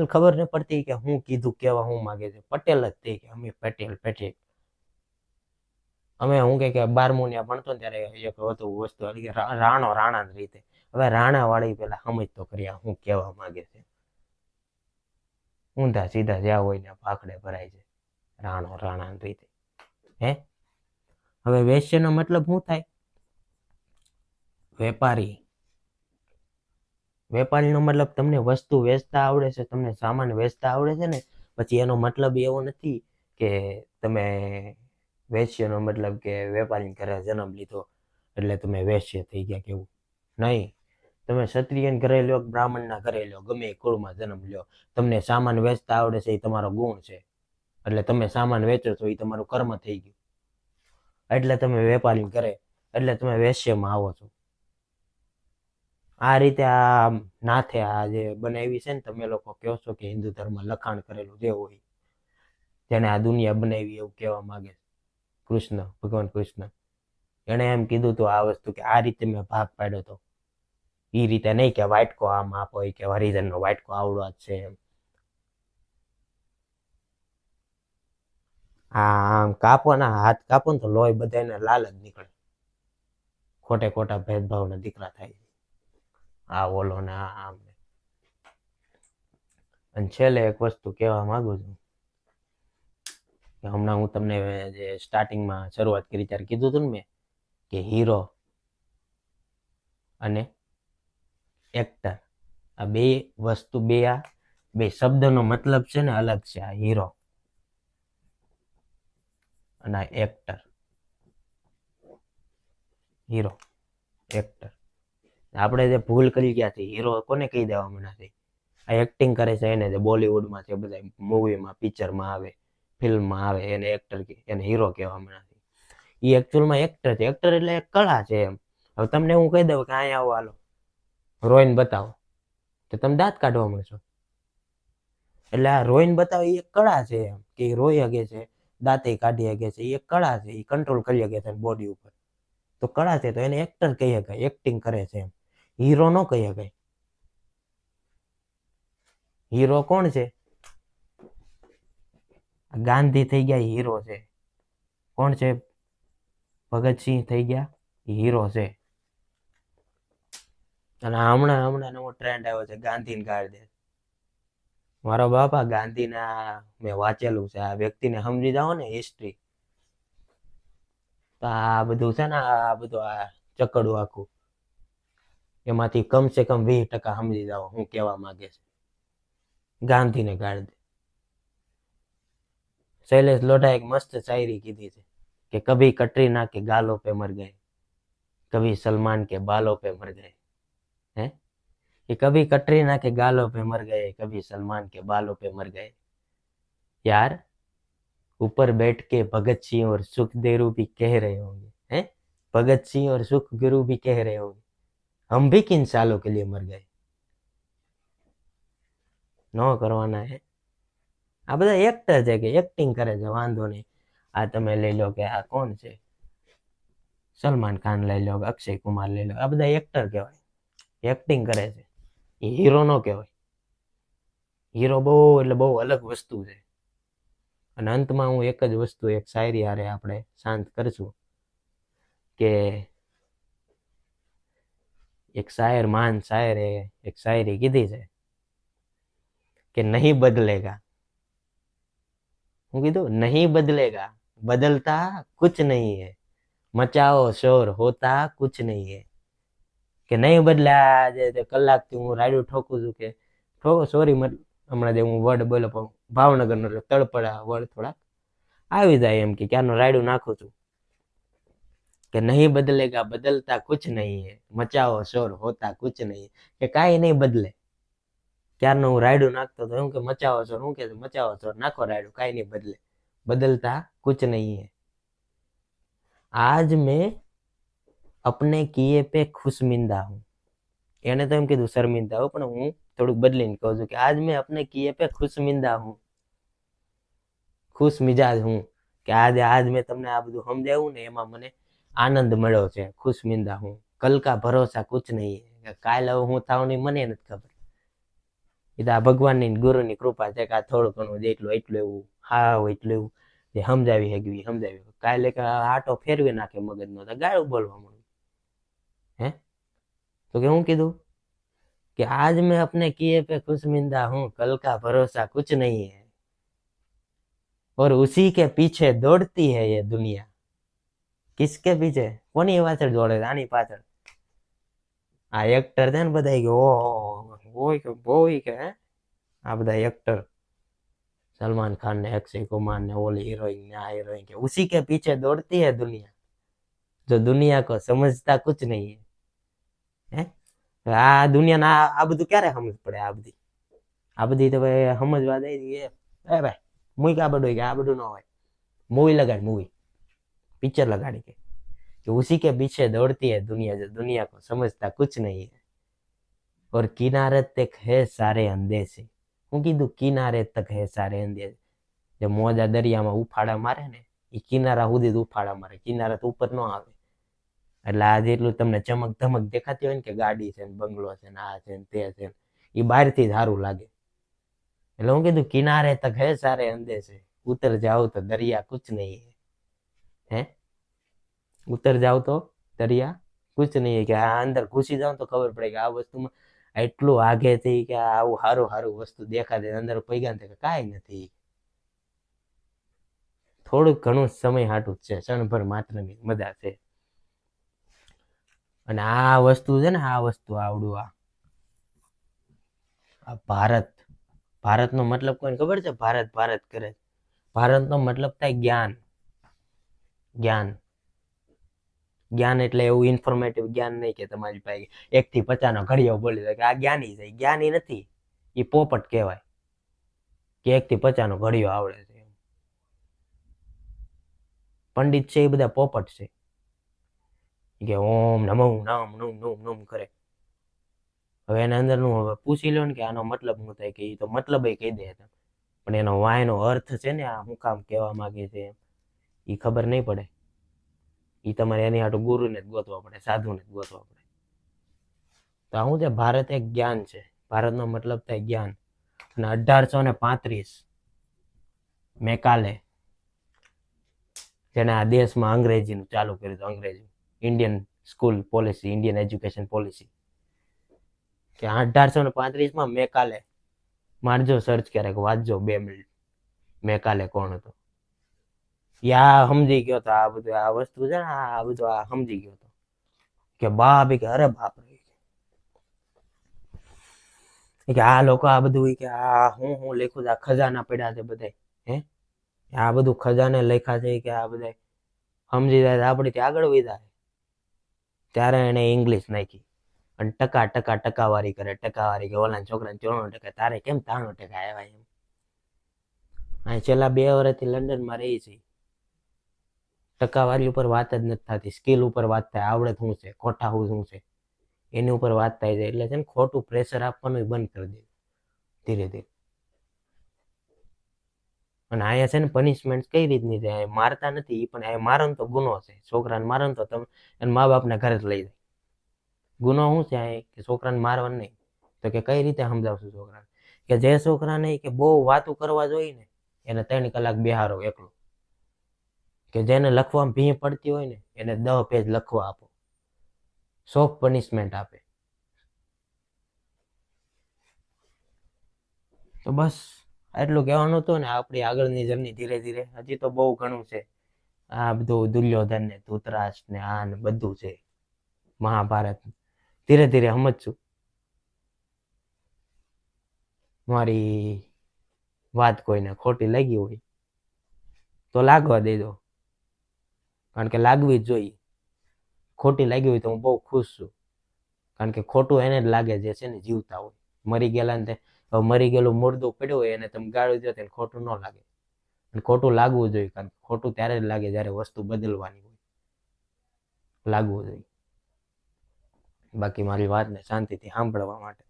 ખબર ન પડતી કે હું કીધું કેવા હું માગે છે પટેલ જ તે કે અમે પટેલ અમે હું કે 12મું ભણતો ત્યારે એક હતું વસ્તુ રાણા રીતે હવે રાણા વાળી પેલા સમજ તો કર્યા હું કેવા માંગે છે ઊંધા સીધા જ્યાં હોય ને ભાખડે ભરાય છે રાણા રીતે હે હવે વૈશ્યનો મતલબ શું થાય વેપારીનો મતલબ તમને વસ્તુ વેચતા આવડે છે તમને સામાન વેચતા આવડે છે ને પછી એનો મતલબ એવો નથી કે તમે વૈશ્યનો મતલબ કે વેપારી ઘરે જન્મ લીધો એટલે તમે વૈશ્ય થઈ ગયા કેવું નહીં તમે ક્ષત્રિય ઘરે લ્યો બ્રાહ્મણના ઘરે લ્યો ગમે કુળમાં જન્મ લ્યો તમને સામાન વેચતા આવડે છે એ તમારો ગુણ છે એટલે તમે સામાન વેચો છો એ તમારું કર્મ થઈ ગયું એટલે તમે વેપારી ઘરે એટલે તમે વૈશ્યમાં આવો છો આ રીતે આ નાથે આ જે બનાવી છે ને તમે લોકો કહો છો કે હિન્દુ ધર્મ લખાણ કરેલું જે હોય જેને આ દુનિયા બનાવી એવું કહેવા માંગે છે ભગવાન કૃષ્ણ એણે એમ કીધું હતું આ વસ્તુ કે આ રીતે મેં ભાગ પાડ્યો હતો. એ રીતે નહીં કે વાટકો આમ આપો કે હરિજનનો વાટકો આવડો જ છે એમ. આમ કાપવાના હાથ કાપો ને તો લોહી બધાને લાલ જ નીકળે. ખોટા ભેદભાવના દીકરા થાય. આ ઓલો ને આમ. અને છેલ્લે એક વસ્તુ કહેવા માંગુ છું કે હમણાં હું તમને જે સ્ટાર્ટિંગમાં શરૂઆત કરી ત્યારે કીધું હતું ને મેં કે હીરો અને એક્ટર આ બે વસ્તુ બે શબ્દનો મતલબ છે ને અલગ છે. આ હીરો અને આ એક્ટર. હીરો એક્ટર આપણે જે ભૂલ કરી ગયા છે હીરો કોને કહી દેવા મને આ એક્ટિંગ કરે છે એને જે બોલિવૂડમાં છે બધા મૂવીમાં પિક્ચરમાં આવે ફિલ્મમાં આવે એને એક્ટર કે એને હીરો કહેવામાં નથી. એ એકચ્યુઅલમાં એક્ટર છે. એક્ટર એટલે એક કળા છે એમ. હવે તમને હું કહી દઉં કે અહીંયા આવો હાલો રોઈને બતાવો તો તમે દાંત કાઢવા મળશો. એટલે આ રોઈને બતાવો એ એક કળા છે એમ કે એ રોઈ શકે છે દાંતે કાઢી શકે છે. એ એક કળા છે. એ કંટ્રોલ કરી શકે છે બોડી ઉપર. તો કળા છે તો એને એક્ટર કહી શકાય. એક્ટિંગ કરે છે એમ. હીરો ન કહી શકાય. હીરો કોણ છે? ગાંધી થઈ ગયા હીરો છે. કોણ છે? ભગતસિંહ થઈ ગયા હીરો છે. અને હમણાં નવો ટ્રેન્ડ આવ્યો છે ગાંધીને ગાળ દે. મારો બાપા ગાંધીના મેં વાંચેલું છે. આ વ્યક્તિને સમજી જાઓ ને હિસ્ટ્રી તો આ બધું છે ને આ બધું આ ચકડું આખું એમાંથી કમસે કમ 20% સમજી જાઓ હું કહેવા માંગે છે. ગાંધીને ગાળ દે. શૈલેષ લોઢા એક મસ્ત શાયરી કીધી છે કે કભી કટરીના કે ગાલો पे मर गए कभी सलमान के बालों पे मर गए हैं कि कभी कटरीना के गालों पे मर गए कभी सलमान के बालों पे मर गए यार ऊपर बैठ के भगत सिंह और सुखदेव भी कह रहे होंगे हैं भगत सिंह और सुखदेव भी कह रहे होंगे हम भी किन सालों के लिए मर गए. નો કરવાના હે. આ બધા એક્ટર છે કે એક્ટિંગ કરે છે વાંધો નહીં. આ તમે લઈ લો કે આ કોણ છે સલમાન ખાન લઈ લો અક્ષય કુમાર લઈ લો આ બધા એક્ટર કહેવાય. એક્ટિંગ કરે છે. એ હીરો નો કહેવાય. હીરો બહુ એટલે બહુ અલગ વસ્તુ છે. અને અંતમાં હું એક જ વસ્તુ એક શાયરી હારે આપણે શાંત કરશું કે એક શાયર મહાન શાયરે એક શાયરી કીધી છે કે નહીં બદલેગા. હું કીધું નહીં બદલેગા બદલતા કુછ નહીં હે મચાઓ શોર હોતા કુછ નહીં હે કે નહીં બદલ્યા જે કલાકથી હું રાડ્યું ઠોકું છું કે સોરી હમણાં જે હું વર્ડ બોલો પણ ભાવનગરનો તળપડા વર્ડ થોડાક આવી જાય એમ કે ક્યારનો રાડ્યું નાખું છું કે નહીં બદલેગા બદલતા કુછ નહીં હે મચાઓ શોર હોતા કુછ નહીં કે કાંઈ નહીં બદલે. ક્યારનો હું રાયડું નાખતો હતો એમ કે મચાવો છો શું કે મચાવો છો નાખો રાયડું કાંઈ નહીં બદલે બદલતા કુછ નહીં હે આજ મેં अपने किए पे खुशमिंदा हूँ. એને તો એમ કીધું શર્મિંદા હું પણ હું થોડુંક બદલીને કહું છું કે આજ મેં अपने किए पे खुशमिंदा हूँ ખુશ મિજાજ હું કે આજ મેં તમને આ બધું સમજાવ્યું ને એમાં મને આનંદ મળ્યો છે. ખુશમિંદા હું કલ કા ભરોસા કુછ નહીં હે કાલ હવે હું થવાની મને નથી ખબર. એ તો આ ભગવાનની ગુરુની કૃપા છે કે આ થોડું ઘણું એટલું એવું હા એટલું એવું જે સમજાવી સમજાવી કાલે આટો ફેરવી નાખે મગજનો તો ગાળું બોલવા મળે. હે તો કે હું કીધું कि आज मैं अपने किए पे खुशमिंदा हूँ कल का भरोसा कुछ नहीं है और उसी के पीछे दौड़ती है ये दुनिया. किसके पीछे કોની પાછળ દોડે આની પાછળ આ એક્ટર છે ને બધા કે ઓય કે બોય કે આ બધા એક્ટર सलमान खान ने अक्षय कुमार ने ओली हीरोइन ने आ हीरोइन के उसी के पीछे दौड़ती है दुनिया जो दुनिया को समझता कुछ नहीं है. આ દુનિયાના આ બધું ક્યારે સમજ પડે આ બધી તો ભાઈ સમજવા દઈ દઈએ ભાઈ મૂઈ કા બધું કે આ બધું ન હોય. મૂવી લગાડ મૂવી પિક્ચર લગાડી કે उसी के पीछे दौड़ती है दुनिया जो दुनिया को समझता कुछ नहीं है और किनारे तक है सारे अंदेशे. હું કીધું કિનારે તક હે સારે અંદેશે જે મોજા દરિયામાં ઉફાળા મારે ને એ કિનારા સુધી ઉફાળા મારે, કિનારા તો ઉપર ન આવે. એટલે આ જેટલું તમને ચમક ધમક દેખાતી હોય ને કે ગાડી છે ને બંગલો છે ને આ છે ને તે છે, એ બહારથી જ સારું લાગે. એટલે હું કીધું કિનારે તક હે સારે અંદે છે, ઉતર જાઓ તો દરિયા કુછ નહીં હે, ઉતર જાઓ તો દરિયા કુછ નહીં, કે આ અંદર ઘૂસી જાવ તો ખબર પડે કે આ વસ્તુમાં એટલું આગે થઈ કે આવું સારું સારું વસ્તુ દેખાડે, અંદર પૈગા કે કાંઈ નથી, થોડુંક ઘણું સમય હાટું જ છે, ક્ષણભર માત્રની મજા છે. અને આ વસ્તુ છે ને, આ વસ્તુ આવડું આ ભારત, ભારતનો મતલબ કોઈને ખબર છે? ભારત ભારત કરે, ભારતનો મતલબ થાય જ્ઞાન. જ્ઞાન, જ્ઞાન એટલે એવું ઇન્ફોર્મેટિવ જ્ઞાન નહીં કે તમારી પાસે 1 થી 50 નો ઘડિયો બોલી દે કે આ જ્ઞાની છે. જ્ઞાની નથી, એ પોપટ કહેવાય કે 1 થી 50 નો ઘડિયો આવડે છે. પંડિત છે એ બધા પોપટ છે કે ઓમ નમો નામ નમ નમ નમ કરે. હવે એના અંદરનું હવે પૂછી લો ને કે આનો મતલબ શું થાય, કે એ તો મતલબ એ કહી દે, પણ એનો વાયનો અર્થ છે ને, આ શું કામ કહેવા માંગે છે એ ખબર નહીં પડે. એ તમારે એની હાટું ગુરુને જ ગોતવા પડે, સાધુને જ ગોતવા પડે. તો શું છે? ભારત એક જ્ઞાન છે, ભારતનો મતલબ થાય જ્ઞાન. અને 1835 મેકાલે, જેને આ દેશમાં અંગ્રેજીનું ચાલુ કર્યું હતું, અંગ્રેજી Indian school policy, Indian education policy, કે 1835માં મેકાલે, મારજો સર્ચ ક્યારેક, વાંચજો 2 મિનિટ, મેકાલે કોણ હતો. યા સમજી ગયો તો આ બધું, આ વસ્તુ છે ને, આ બધું આ સમજી ગયો હતો કે બાપ, કે અરે બાપ રે, કે આ લોકો આ બધું કે આ હું લખ્યું છે, આ ખજાના પડ્યા છે બધા, હે આ બધું ખજાને લખ્યા છે કે આ બધા સમજી જાય આપણે આગળ વધ્યા. ત્યારે એને ઇંગ્લિશ નાખી અને ટકાવારી કરે, ટકાવારી કે ઓલા છોકરાને 94%, તારે કેમ 93% આવ્યા એમ. આ છેલ્લા 2 વર્ષથી લંડનમાં રહી છે, ટકાવારી ઉપર વાત જ નથી થતી, સ્કિલ ઉપર વાત થાય, આવડત શું છે, ખોટા શું છે, એની ઉપર વાત થાય છે. એટલે છે ને ખોટું પ્રેશર આપવાનું બંધ કરી દે ધીરે ધીરે. અને અહીંયા છે ને પનિશમેન્ટ કઈ રીતની છે, મારતા નથી, પણ અહીંયા મારો તો ગુનો છે. છોકરાને મારો તો તમે એને મા બાપને ઘરે જ લઈ જાય. ગુનો શું છે કે છોકરાને મારવાનું નહીં, તો કે કઈ રીતે સમજાવશું છોકરાને, કે જે છોકરાને કે બહુ વાતું કરવા જોઈએ ને, એને 3 કલાક બેહારો એકલો, કે જેને લખવામાં ભીં પડતી હોય ને એને 10 પેજ લખવા આપો, સોફ્ટ પનિશમેન્ટ આપે. તો બસ એટલું કહેવાનું હતું ને. આપણી આગળની જર્ની ધીરે ધીરે, હજી તો બહુ ઘણું છે. આ બધું દુર્યોધન ને ધૃતરાષ્ટ્ર ને આ ને બધું છે, મહાભારત ધીરે ધીરે સમજશું. મારી વાત કોઈને ખોટી લાગી હોય તો લાગવા દેજો, કારણ કે લાગવી જ જોઈએ. ખોટી લાગી હોય તો હું બહુ ખુશ છું, કારણ કે ખોટું એને જ લાગે જે છે ને જીવતા હોય. મરી ગયેલા ને મરી ગયેલું મુર્દું પડ્યું હોય એને તમે ગાળું દો તેને ખોટું ન લાગે. અને ખોટું લાગવું જોઈએ, કારણ કે ખોટું ત્યારે જ લાગે જ્યારે વસ્તુ બદલવાની હોય, લાગવું જોઈએ. બાકી મારી વાતને શાંતિથી સાંભળવા માટે,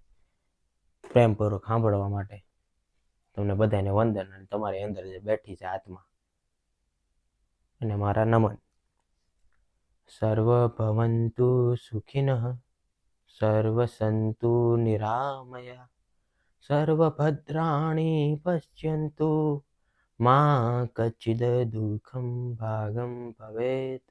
પ્રેમપૂર્વક સાંભળવા માટે તમને બધાને વંદન, અને તમારી અંદર જે બેઠી છે આત્મા અને મારા નમન. સર્વ ભવંતુ સુખિનઃ, સર્વ સંતુ નિરામયા, સર્વ ભદ્રાણી પશ્યન્તુ, મા કચ્ચિદ દુઃખમ ભાગમ ભવેત.